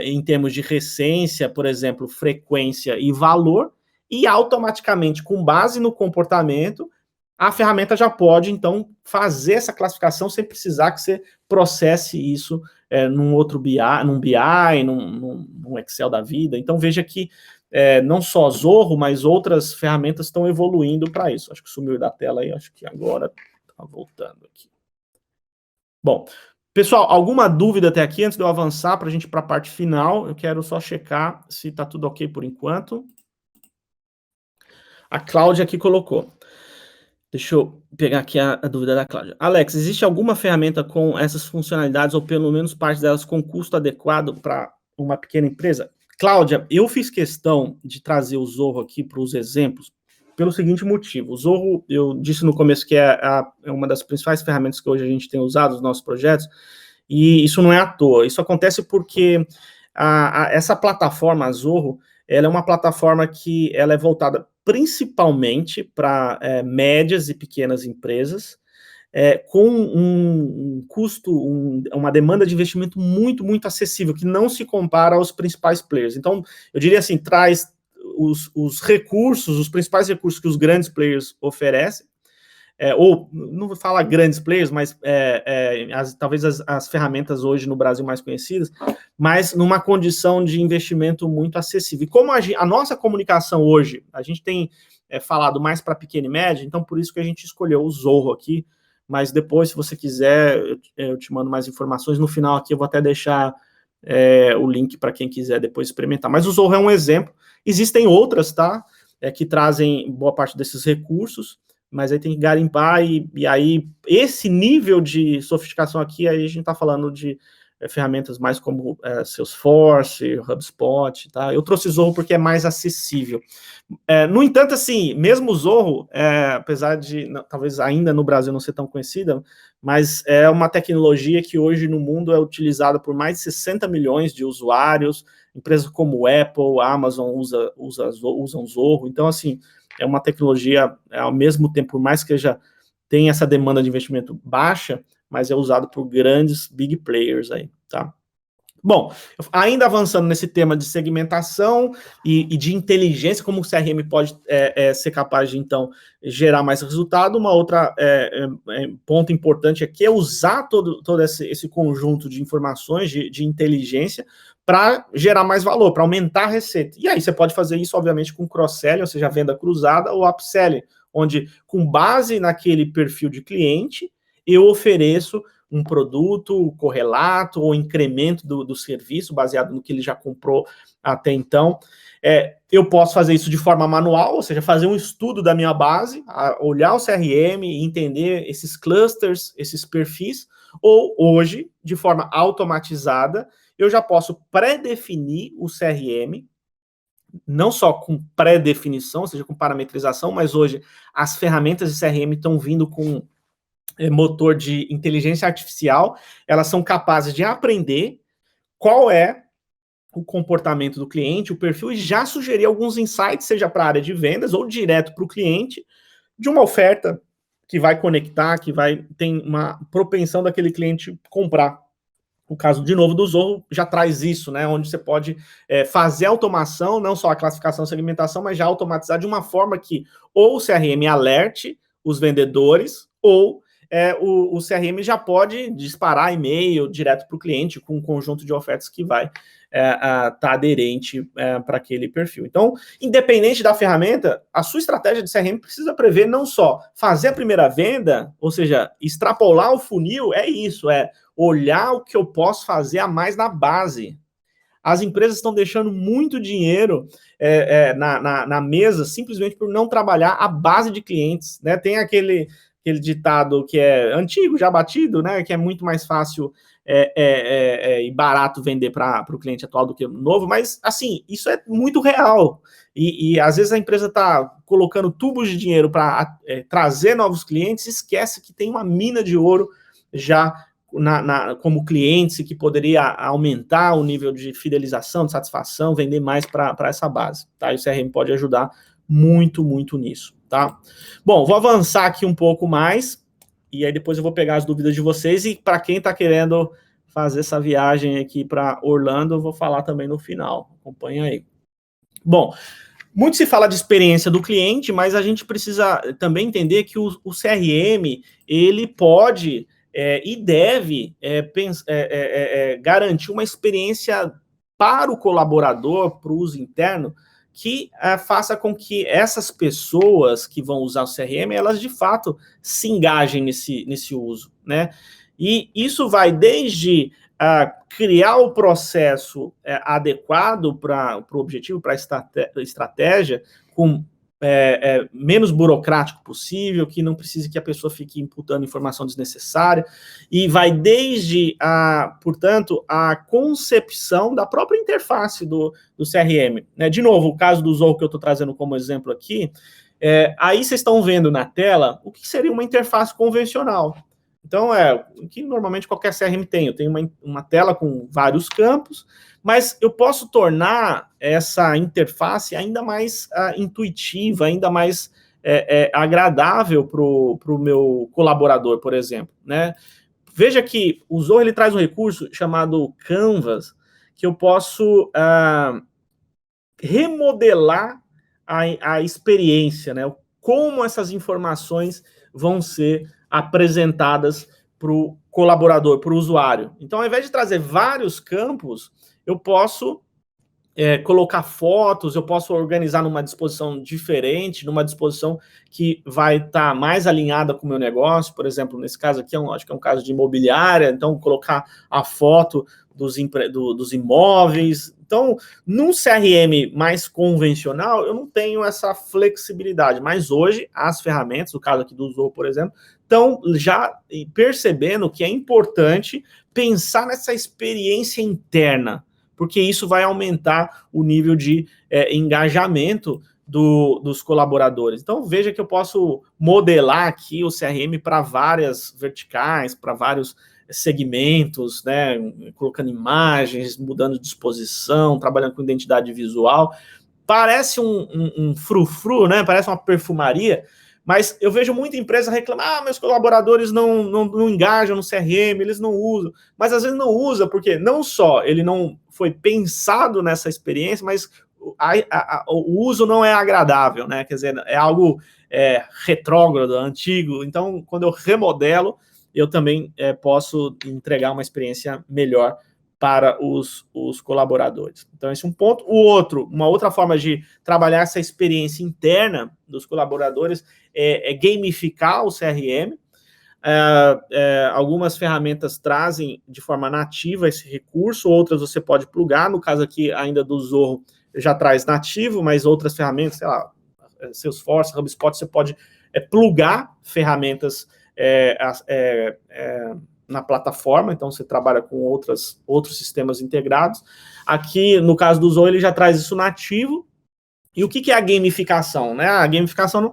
S1: em termos de recência, por exemplo, frequência e valor, e automaticamente, com base no comportamento, a ferramenta já pode, então, fazer essa classificação sem precisar que você processe isso num outro BI, num Excel da vida. Então, veja que não só Zorro, mas outras ferramentas estão evoluindo para isso. Acho que sumiu da tela aí, acho que agora está voltando aqui. Bom, pessoal, alguma dúvida até aqui, antes de eu avançar para a gente ir para a parte final? Eu quero só checar se está tudo ok por enquanto. A Cláudia aqui colocou. Deixa eu pegar aqui a dúvida da Cláudia. Alex, existe alguma ferramenta com essas funcionalidades, ou pelo menos parte delas, com custo adequado para uma pequena empresa? Cláudia, eu fiz questão de trazer o Zorro aqui para os exemplos, pelo seguinte motivo. O Zorro, eu disse no começo que é uma das principais ferramentas que hoje a gente tem usado nos nossos projetos, e isso não é à toa. Isso acontece porque essa plataforma, a Zorro, ela é uma plataforma que ela é voltada principalmente para médias e pequenas empresas, com um custo, uma demanda de investimento muito, muito acessível, que não se compara aos principais players. Então, eu diria assim, traz os recursos, os principais recursos que os grandes players oferecem, ou não vou falar grandes players, mas talvez as ferramentas hoje no Brasil mais conhecidas, mas numa condição de investimento muito acessível. E como a nossa comunicação hoje, a gente tem falado mais para pequena e média, então por isso que a gente escolheu o Zorro aqui, mas depois, se você quiser, eu te mando mais informações. No final aqui eu vou até deixar o link para quem quiser depois experimentar. Mas o Zorro é um exemplo. Existem outras, tá? Que trazem boa parte desses recursos, mas aí tem que garimpar, e aí esse nível de sofisticação aqui, aí a gente está falando de ferramentas mais como Salesforce, HubSpot, tá? Eu trouxe Zorro porque é mais acessível. No entanto, assim, mesmo o Zorro, apesar de talvez ainda no Brasil não ser tão conhecida, mas é uma tecnologia que hoje no mundo é utilizada por mais de 60 milhões de usuários, empresas como Apple, Amazon usam Zorro, então assim, é uma tecnologia, ao mesmo tempo, por mais que já tenha essa demanda de investimento baixa, mas é usado por grandes big players aí, tá? Bom, ainda avançando nesse tema de segmentação e de inteligência, como o CRM pode ser capaz de, então, gerar mais resultado, uma outra ponto importante aqui é usar todo esse conjunto de informações, de inteligência, para gerar mais valor, para aumentar a receita. E aí você pode fazer isso, obviamente, com cross-selling, ou seja, venda cruzada, ou upselling, onde, com base naquele perfil de cliente, eu ofereço um produto correlato ou incremento do serviço, baseado no que ele já comprou até então. Eu posso fazer isso de forma manual, ou seja, fazer um estudo da minha base, olhar o CRM e entender esses clusters, esses perfis, ou hoje, de forma automatizada, eu já posso pré-definir o CRM, não só com pré-definição, ou seja, com parametrização, mas hoje as ferramentas de CRM estão vindo com motor de inteligência artificial, elas são capazes de aprender qual é o comportamento do cliente, o perfil, e já sugerir alguns insights, seja para a área de vendas ou direto para o cliente, de uma oferta que vai conectar, tem uma propensão daquele cliente comprar. O caso, de novo, do Zorro já traz isso, né? Onde você pode fazer automação, não só a classificação e segmentação, mas já automatizar de uma forma que ou o CRM alerte os vendedores, ou o CRM já pode disparar e-mail direto para o cliente com um conjunto de ofertas que vai estar aderente para aquele perfil. Então, independente da ferramenta, a sua estratégia de CRM precisa prever não só fazer a primeira venda, ou seja, extrapolar o funil, olhar o que eu posso fazer a mais na base. As empresas estão deixando muito dinheiro na mesa simplesmente por não trabalhar a base de clientes, né? Tem aquele ditado que é antigo, já batido, né? Que é muito mais fácil e barato vender para o cliente atual do que novo, mas assim, isso é muito real. E às vezes a empresa está colocando tubos de dinheiro para trazer novos clientes, esquece que tem uma mina de ouro já como cliente, que poderia aumentar o nível de fidelização, de satisfação, vender mais para essa base, tá? E o CRM pode ajudar muito, muito nisso, tá? Bom, vou avançar aqui um pouco mais, e aí depois eu vou pegar as dúvidas de vocês, e para quem está querendo fazer essa viagem aqui para Orlando, eu vou falar também no final, acompanha aí. Bom, muito se fala de experiência do cliente, mas a gente precisa também entender que o CRM, ele pode e deve garantir uma experiência para o colaborador, para o uso interno, que faça com que essas pessoas que vão usar o CRM, elas de fato se engajem nesse uso, né? E isso vai desde criar o processo adequado para o objetivo, para a estratégia, com menos burocrático possível, que não precise que a pessoa fique imputando informação desnecessária, e vai desde, portanto, a concepção da própria interface do CRM. Né? De novo, o caso do Zorro que eu estou trazendo como exemplo aqui, aí vocês estão vendo na tela o que seria uma interface convencional. Então, o que normalmente qualquer CRM tem. Eu tenho uma tela com vários campos, mas eu posso tornar essa interface ainda mais intuitiva, ainda mais agradável para o meu colaborador, por exemplo, né? Veja que o Zoho ele traz um recurso chamado Canvas, que eu posso remodelar a experiência, né? Como essas informações vão ser apresentadas para o colaborador, para o usuário. Então, ao invés de trazer vários campos, eu posso colocar fotos, eu posso organizar numa disposição diferente, numa disposição que vai estar mais alinhada com o meu negócio. Por exemplo, nesse caso aqui, acho que é um caso de imobiliária, então colocar a foto dos imóveis. Então, num CRM mais convencional, eu não tenho essa flexibilidade, mas hoje as ferramentas, no caso aqui do Zoho, por exemplo, estão já percebendo que é importante pensar nessa experiência interna, porque isso vai aumentar o nível de engajamento dos colaboradores. Então, veja que eu posso modelar aqui o CRM para várias verticais, para vários segmentos, né, colocando imagens, mudando de disposição, trabalhando com identidade visual. Parece um frufru, né? Parece uma perfumaria, mas eu vejo muita empresa reclamar, meus colaboradores não engajam no CRM, eles não usam. Mas às vezes não usa, porque não só ele não foi pensado nessa experiência, mas o uso não é agradável, né? Quer dizer, é algo retrógrado, antigo. Então, quando eu remodelo, eu também posso entregar uma experiência melhor para os colaboradores. Então, esse é um ponto. Uma outra forma de trabalhar essa experiência interna dos colaboradores é gamificar o CRM. Algumas ferramentas trazem de forma nativa esse recurso, outras você pode plugar. No caso aqui, ainda do Zoho, já traz nativo, mas outras ferramentas, sei lá, Salesforce, HubSpot, você pode plugar ferramentas na plataforma, então você trabalha com outros sistemas integrados. Aqui, no caso do Zoho, ele já traz isso nativo. E o que é a gamificação, né? A gamificação,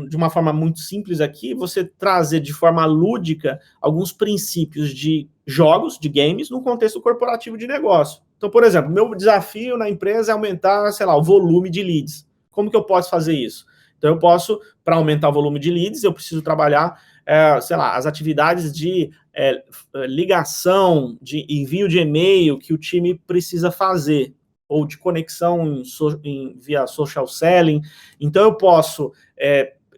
S1: de uma forma muito simples aqui, você trazer de forma lúdica alguns princípios de jogos, de games, no contexto corporativo de negócio. Então, por exemplo, meu desafio na empresa é aumentar, sei lá, o volume de leads. Como que eu posso fazer isso? Então, eu posso, para aumentar o volume de leads, eu preciso trabalhar, sei lá, as atividades de ligação, de envio de e-mail que o time precisa fazer, ou de conexão via social selling. Então, eu posso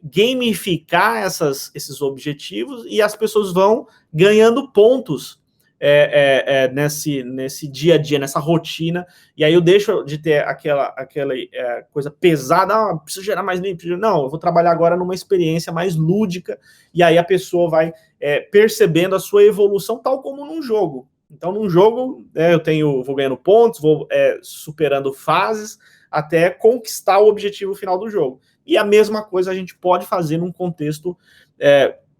S1: gamificar esses objetivos e as pessoas vão ganhando pontos nesse dia a dia, nessa rotina, e aí eu deixo de ter aquela coisa pesada, preciso gerar mais lead. Não, eu vou trabalhar agora numa experiência mais lúdica, e aí a pessoa vai percebendo a sua evolução, tal como num jogo. Então, num jogo, eu vou ganhando pontos, vou superando fases, até conquistar o objetivo final do jogo. E a mesma coisa a gente pode fazer num contexto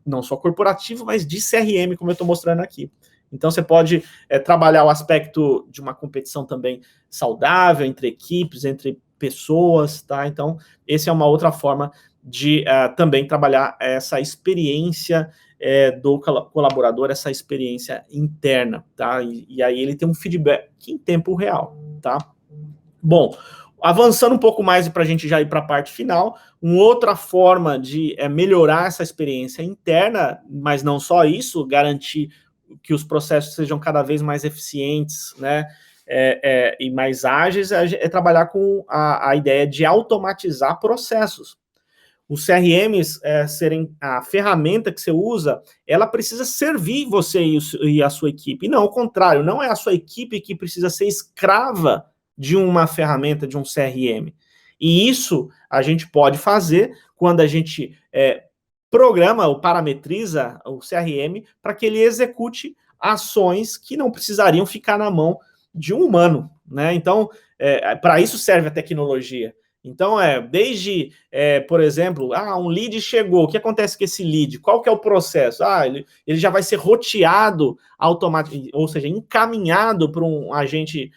S1: não só corporativo, mas de CRM, como eu estou mostrando aqui. Então, você pode trabalhar o aspecto de uma competição também saudável entre equipes, entre pessoas, tá? Então, essa é uma outra forma de também trabalhar essa experiência do colaborador, essa experiência interna, tá? E aí ele tem um feedback em tempo real, tá? Bom, avançando um pouco mais para a gente já ir para a parte final, uma outra forma de melhorar essa experiência interna, mas não só isso, garantir que os processos sejam cada vez mais eficientes, né, e mais ágeis, é trabalhar com a ideia de automatizar processos. Os CRMs serem a ferramenta que você usa, ela precisa servir você e a sua equipe. E não, ao contrário, não é a sua equipe que precisa ser escrava de uma ferramenta, de um CRM. E isso a gente pode fazer quando a gente programa ou parametriza o CRM para que ele execute ações que não precisariam ficar na mão de um humano, né? Então, para isso serve a tecnologia. Então, desde, por exemplo, um lead chegou, o que acontece com esse lead? Qual que é o processo? Ele já vai ser roteado automaticamente, ou seja, encaminhado para um agente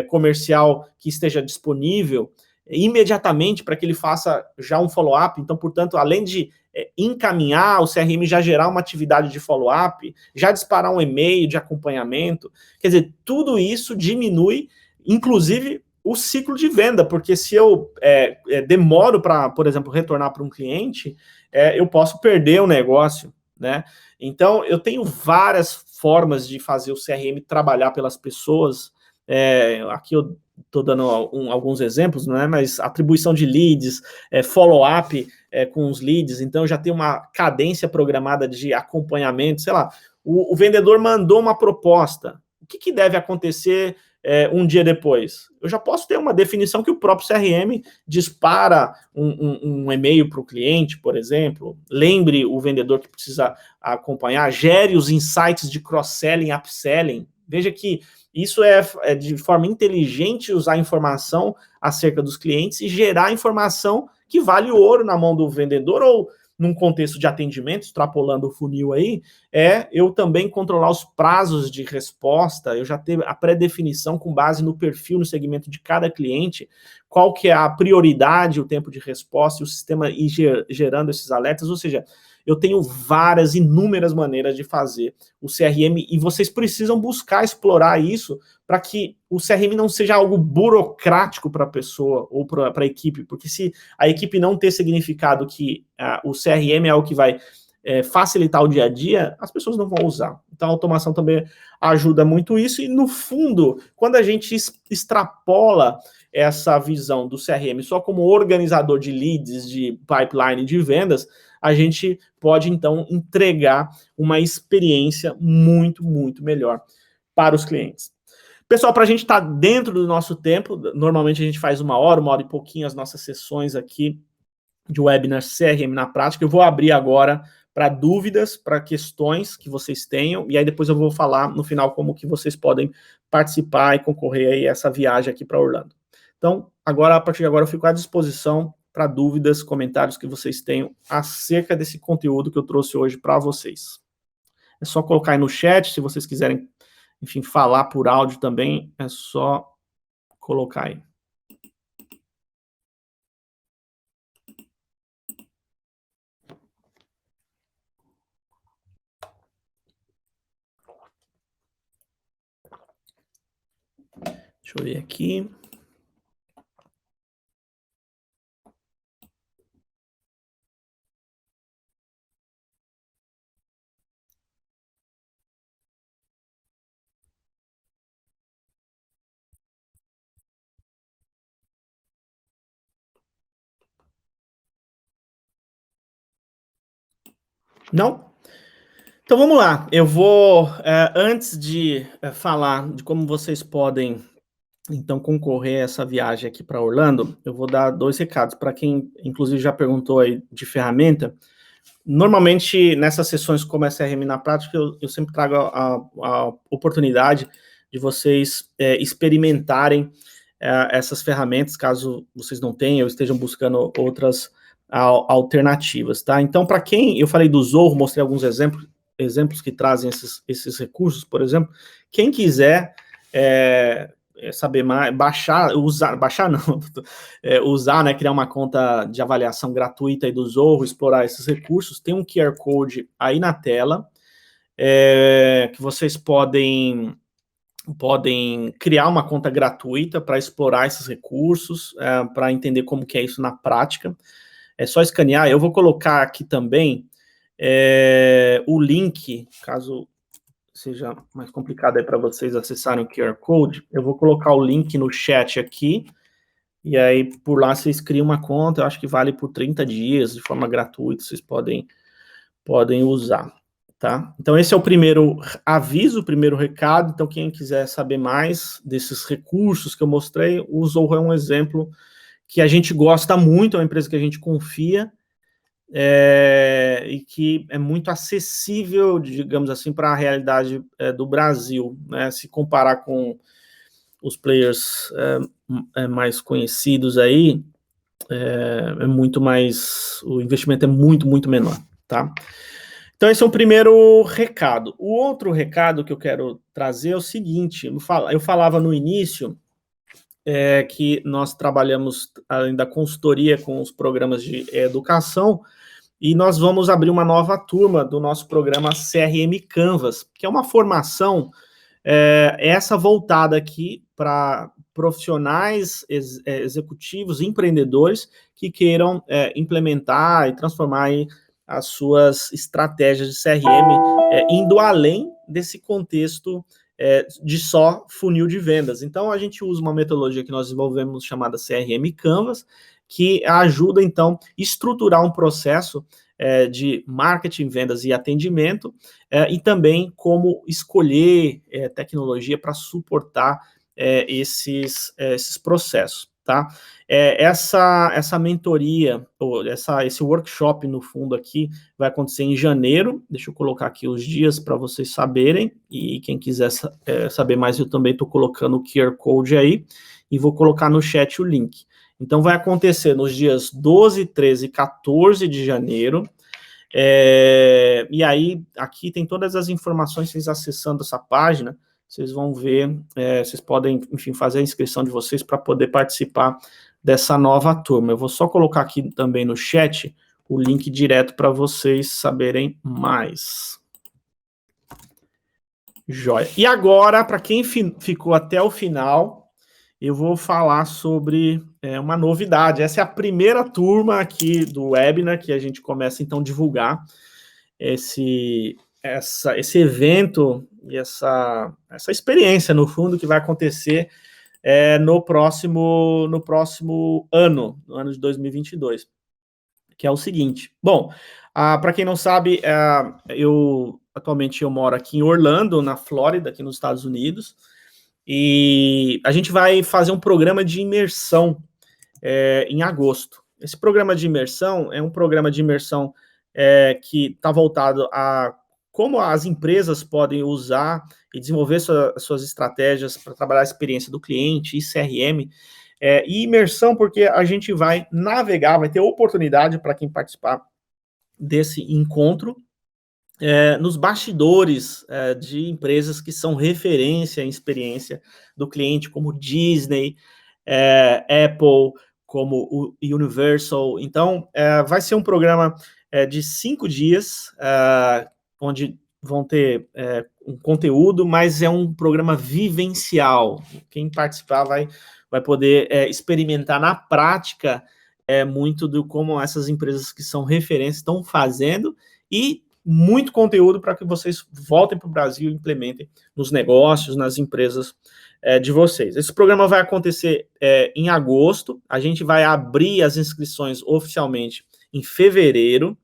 S1: comercial que esteja disponível. imediatamente para que ele faça já um follow-up. Então, portanto, além de encaminhar, o CRM já gerar uma atividade de follow-up, já disparar um e-mail de acompanhamento, quer dizer, tudo isso diminui, inclusive, o ciclo de venda, porque se eu demoro para, por exemplo, retornar para um cliente, eu posso perder o negócio, né? Então, eu tenho várias formas de fazer o CRM trabalhar pelas pessoas. Aqui eu estou dando alguns exemplos, né? Mas atribuição de leads, follow-up com os leads, então já tem uma cadência programada de acompanhamento, sei lá, o vendedor mandou uma proposta, o que deve acontecer um dia depois? Eu já posso ter uma definição que o próprio CRM dispara um e-mail para o cliente, por exemplo, lembre o vendedor que precisa acompanhar, gere os insights de cross-selling, upselling. Veja que isso é de forma inteligente usar a informação acerca dos clientes e gerar informação que vale ouro na mão do vendedor, ou num contexto de atendimento, extrapolando o funil aí, eu também controlar os prazos de resposta, eu já ter a pré-definição com base no perfil, no segmento de cada cliente, qual que é a prioridade, o tempo de resposta, e o sistema ir gerando esses alertas, ou seja, eu tenho várias, inúmeras maneiras de fazer o CRM, e vocês precisam buscar explorar isso para que o CRM não seja algo burocrático para a pessoa ou para a equipe, porque se a equipe não ter significado que o CRM é o que vai facilitar o dia a dia, as pessoas não vão usar. Então a automação também ajuda muito isso, e no fundo, quando a gente extrapola essa visão do CRM só como organizador de leads, de pipeline de vendas, a gente pode, então, entregar uma experiência muito, muito melhor para os clientes. Pessoal, para a gente estar dentro do nosso tempo, normalmente a gente faz 1 hora e pouquinho as nossas sessões aqui de webinar CRM na prática. Eu vou abrir agora para dúvidas, para questões que vocês tenham, e aí depois eu vou falar no final como que vocês podem participar e concorrer aí a essa viagem aqui para Orlando. Então, agora, a partir de agora, eu fico à disposição para dúvidas, comentários que vocês tenham acerca desse conteúdo que eu trouxe hoje para vocês. É só colocar aí no chat, se vocês quiserem, enfim, falar por áudio também, é só colocar aí. Deixa eu ver aqui. Não? Então vamos lá. Eu vou, antes de falar de como vocês podem, então, concorrer a essa viagem aqui para Orlando, eu vou dar 2 recados. Para quem, inclusive, já perguntou aí de ferramenta, normalmente, nessas sessões como SRM na prática, eu sempre trago a oportunidade de vocês experimentarem essas ferramentas, caso vocês não tenham ou estejam buscando outras alternativas, tá? Então, para quem, eu falei do Zorro, mostrei alguns exemplos que trazem esses recursos, por exemplo, quem quiser saber mais, baixar não, usar, né, criar uma conta de avaliação gratuita aí do Zorro, explorar esses recursos, tem um QR Code aí na tela, que vocês podem criar uma conta gratuita para explorar esses recursos, para entender como que é isso na prática. É só escanear. Eu vou colocar aqui também o link, caso seja mais complicado aí para vocês acessarem o QR Code, eu vou colocar o link no chat aqui, e aí por lá vocês criam uma conta, eu acho que vale por 30 dias, de forma gratuita, vocês podem usar, tá? Então esse é o primeiro aviso, o primeiro recado. Então quem quiser saber mais desses recursos que eu mostrei, o Zorro é um exemplo que a gente gosta muito, é uma empresa que a gente confia, e que é muito acessível, digamos assim, para a realidade do Brasil, né? Se comparar com os players mais conhecidos aí, é muito mais, o investimento é muito, muito menor, tá? Então esse é o primeiro recado. O outro recado que eu quero trazer é o seguinte, eu falava no início que nós trabalhamos, além da consultoria, com os programas de educação, e nós vamos abrir uma nova turma do nosso programa CRM Canvas, que é uma formação essa voltada aqui para profissionais, executivos, empreendedores que queiram implementar e transformar aí as suas estratégias de CRM, indo além desse contexto de só funil de vendas. Então, a gente usa uma metodologia que nós desenvolvemos chamada CRM Canvas, que ajuda, então, a estruturar um processo de marketing, vendas e atendimento, e também como escolher tecnologia para suportar esses processos, tá? Essa mentoria, ou esse workshop, no fundo, aqui, vai acontecer em janeiro. Deixa eu colocar aqui os dias para vocês saberem, e quem quiser saber mais, eu também estou colocando o QR Code aí, e vou colocar no chat o link. Então, vai acontecer nos dias 12, 13 e 14 de janeiro, e aí, aqui tem todas as informações, vocês acessando essa página, vocês vão ver, vocês podem, enfim, fazer a inscrição de vocês para poder participar dessa nova turma. Eu vou só colocar aqui também no chat o link direto para vocês saberem mais. Joia. E agora, para quem ficou até o final, eu vou falar sobre uma novidade. Essa é a primeira turma aqui do webinar que a gente começa, então, a divulgar esse evento e essa experiência, no fundo, que vai acontecer no próximo ano, no ano de 2022, que é o seguinte. Bom, para quem não sabe, atualmente eu moro aqui em Orlando, na Flórida, aqui nos Estados Unidos, e a gente vai fazer um programa de imersão em agosto. Esse programa de imersão é um programa de imersão que está voltado a como as empresas podem usar e desenvolver suas estratégias para trabalhar a experiência do cliente e CRM, e imersão porque a gente vai navegar, vai ter oportunidade para quem participar desse encontro, nos bastidores de empresas que são referência em experiência do cliente, como Disney, Apple, como o Universal. Então, vai ser um programa de 5 dias, onde vão ter um conteúdo, mas é um programa vivencial. Quem participar vai poder experimentar na prática muito do como essas empresas que são referência estão fazendo, e muito conteúdo para que vocês voltem para o Brasil e implementem nos negócios, nas empresas de vocês. Esse programa vai acontecer em agosto, a gente vai abrir as inscrições oficialmente em fevereiro,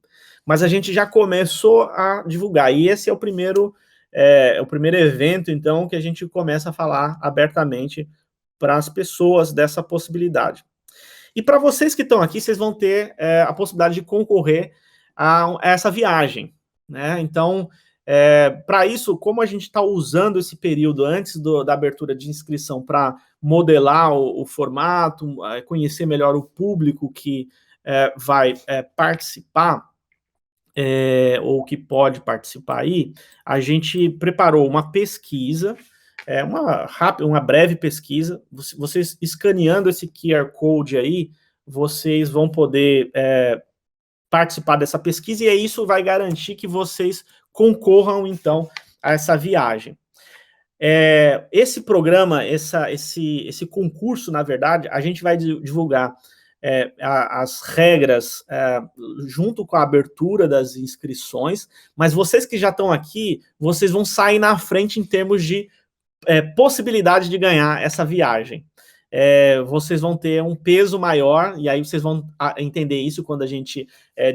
S1: mas a gente já começou a divulgar, e esse é o primeiro evento, então, que a gente começa a falar abertamente para as pessoas dessa possibilidade. E para vocês que estão aqui, vocês vão ter a possibilidade de concorrer a essa viagem, né? Então, para isso, como a gente está usando esse período antes da abertura de inscrição para modelar o formato, conhecer melhor o público que vai participar, ou que pode participar aí, a gente preparou uma pesquisa, uma breve pesquisa. Vocês escaneando esse QR Code aí, vocês vão poder participar dessa pesquisa, e isso vai garantir que vocês concorram, então, a essa viagem. Esse programa, esse concurso, na verdade, a gente vai divulgar as regras junto com a abertura das inscrições, mas vocês que já estão aqui, vocês vão sair na frente em termos de possibilidade de ganhar essa viagem. Vocês vão ter um peso maior, e aí vocês vão entender isso quando a gente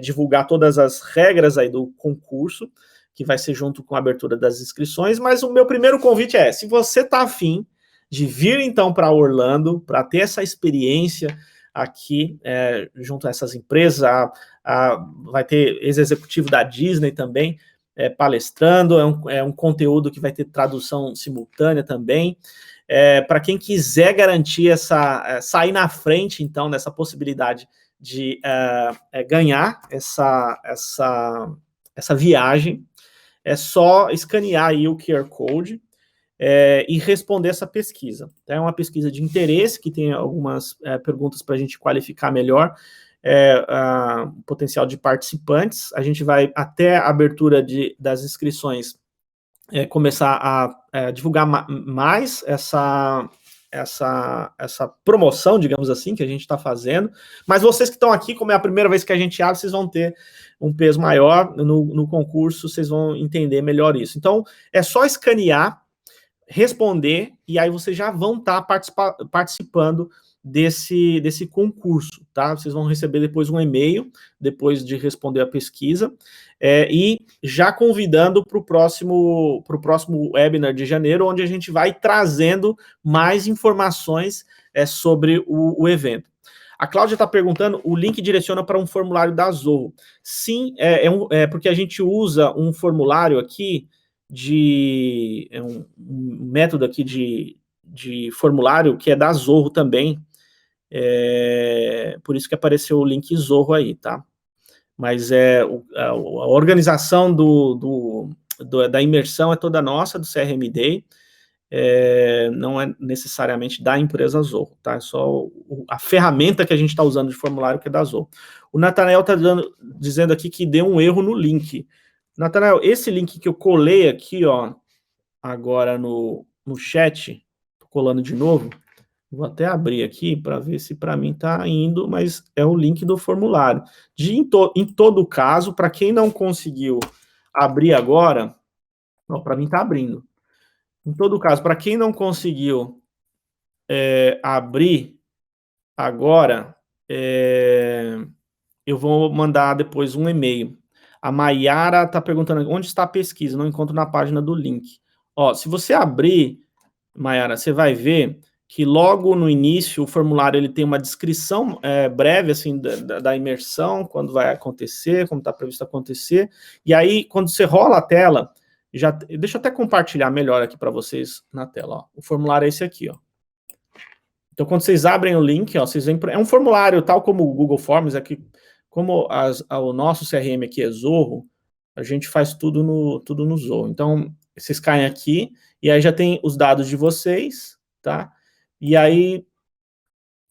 S1: divulgar todas as regras aí do concurso, que vai ser junto com a abertura das inscrições. Mas o meu primeiro convite se você está afim de vir, então, para Orlando, para ter essa experiência aqui, junto a essas empresas, vai ter ex-executivo da Disney também palestrando, é um conteúdo que vai ter tradução simultânea também. Para quem quiser garantir sair na frente, então, nessa possibilidade de ganhar essa viagem, é só escanear aí o QR Code, e responder essa pesquisa. É uma pesquisa de interesse, que tem algumas perguntas para a gente qualificar melhor o potencial de participantes. A gente vai, até a abertura das inscrições, começar a divulgar mais essa promoção, digamos assim, que a gente está fazendo. Mas vocês que estão aqui, como é a primeira vez que a gente abre, vocês vão ter um peso maior no concurso, vocês vão entender melhor isso. Então, é só escanear, responder, e aí vocês já vão estar participando desse concurso, tá? Vocês vão receber depois um e-mail, depois de responder a pesquisa, e já convidando para o próximo webinar de janeiro, onde a gente vai trazendo mais informações sobre o evento. A Cláudia está perguntando, o link direciona para um formulário da Zorro. Sim, porque a gente usa um formulário aqui, um método aqui de formulário que é da Zorro também, por isso que apareceu o link Zorro aí, tá? Mas a organização da imersão é toda nossa, do CRM Day, não é necessariamente da empresa Zorro, tá? É só a ferramenta que a gente está usando de formulário que é da Zorro. O Natanael está dizendo aqui que deu um erro no link. Natanael, esse link que eu colei aqui, ó, agora no chat, tô colando de novo, vou até abrir aqui para ver se para mim está indo, mas é o link do formulário. Em todo caso, para quem não conseguiu abrir agora, para mim está abrindo. Em todo caso, para quem não conseguiu abrir agora, eu vou mandar depois um e-mail. A Maiara está perguntando onde está a pesquisa, não encontro na página do link. Ó, se você abrir, Maiara, você vai ver que logo no início o formulário ele tem uma descrição breve assim da imersão, quando vai acontecer, como está previsto acontecer, e aí quando você rola a tela, deixa eu até compartilhar melhor aqui para vocês na tela, ó. O formulário é esse aqui, ó. Então quando vocês abrem o link, ó, vocês veem, é um formulário tal como o Google Forms, aqui, como o nosso CRM aqui é Zorro, a gente faz tudo no Zorro. Então vocês caem aqui, e aí já tem os dados de vocês, tá? E aí,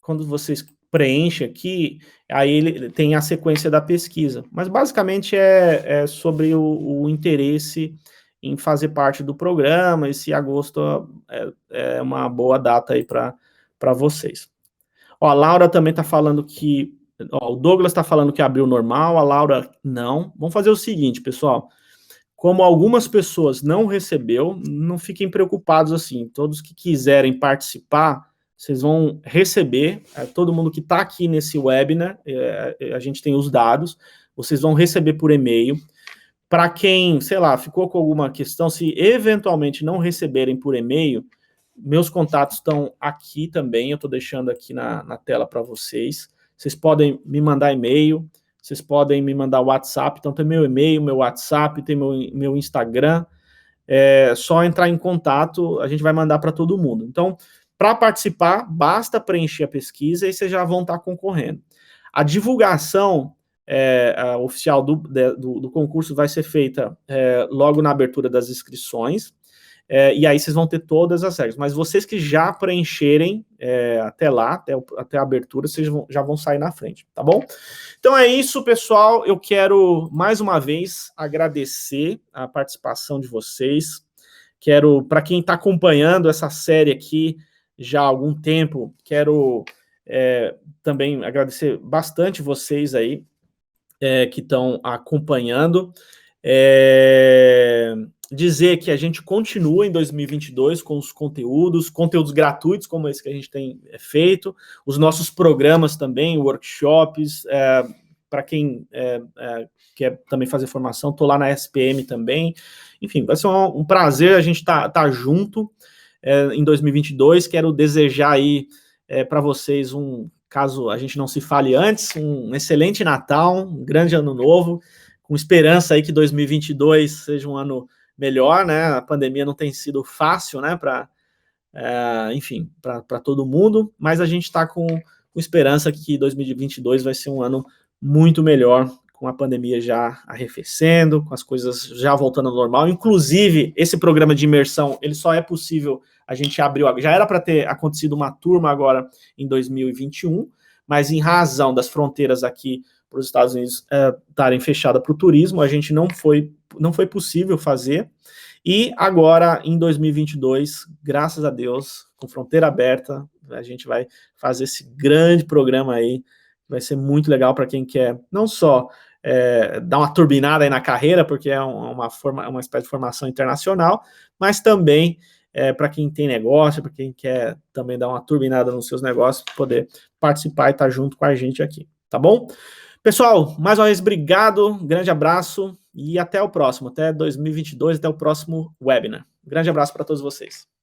S1: quando vocês preenchem aqui, aí ele tem a sequência da pesquisa. Mas, basicamente, é sobre o interesse em fazer parte do programa, e se agosto é uma boa data aí para vocês. Ó, a Laura também está falando que... Ó, o Douglas está falando que abriu normal, a Laura não. Vamos fazer o seguinte, pessoal. Como algumas pessoas não recebeu, não fiquem preocupados assim. Todos que quiserem participar, vocês vão receber. Todo mundo que está aqui nesse webinar, a gente tem os dados, vocês vão receber por e-mail. Para quem, sei lá, ficou com alguma questão, se eventualmente não receberem por e-mail, meus contatos estão aqui também, eu estou deixando aqui na tela para vocês. Vocês podem me mandar e-mail, vocês podem me mandar WhatsApp, então tem meu e-mail, meu WhatsApp, tem meu Instagram, é só entrar em contato, a gente vai mandar para todo mundo. Então, para participar, basta preencher a pesquisa e vocês já vão estar concorrendo. A divulgação oficial do concurso vai ser feita logo na abertura das inscrições, e aí vocês vão ter todas as regras. Mas vocês que já preencherem até lá, até a abertura, vocês já vão sair na frente, tá bom? Então é isso, pessoal. Eu quero, mais uma vez, agradecer a participação de vocês. Quero, para quem está acompanhando essa série aqui já há algum tempo, quero também agradecer bastante vocês aí que estão acompanhando. Dizer que a gente continua em 2022 com os conteúdos gratuitos como esse que a gente tem feito, os nossos programas também, workshops, para quem quer também fazer formação, estou lá na SPM também. Enfim, vai ser um prazer a gente tá junto em 2022. Quero desejar aí para vocês caso a gente não se fale antes, um excelente Natal, um grande ano novo, com esperança aí que 2022 seja um ano melhor, né? A pandemia não tem sido fácil, né? Enfim, para todo mundo, mas a gente está com esperança que 2022 vai ser um ano muito melhor, com a pandemia já arrefecendo, com as coisas já voltando ao normal. Inclusive, esse programa de imersão, ele só é possível, a gente abriu, já era para ter acontecido uma turma agora em 2021, mas em razão das fronteiras aqui para os Estados Unidos estarem fechadas para o turismo, a gente não foi possível fazer. E agora, em 2022, graças a Deus, com fronteira aberta, a gente vai fazer esse grande programa aí. Vai ser muito legal para quem quer não só dar uma turbinada aí na carreira, porque é uma espécie de formação internacional, mas também para quem tem negócio, para quem quer também dar uma turbinada nos seus negócios, poder participar e estar junto com a gente aqui, tá bom? Pessoal, mais uma vez, obrigado, grande abraço e até o próximo, até 2022, até o próximo webinar. Grande abraço para todos vocês.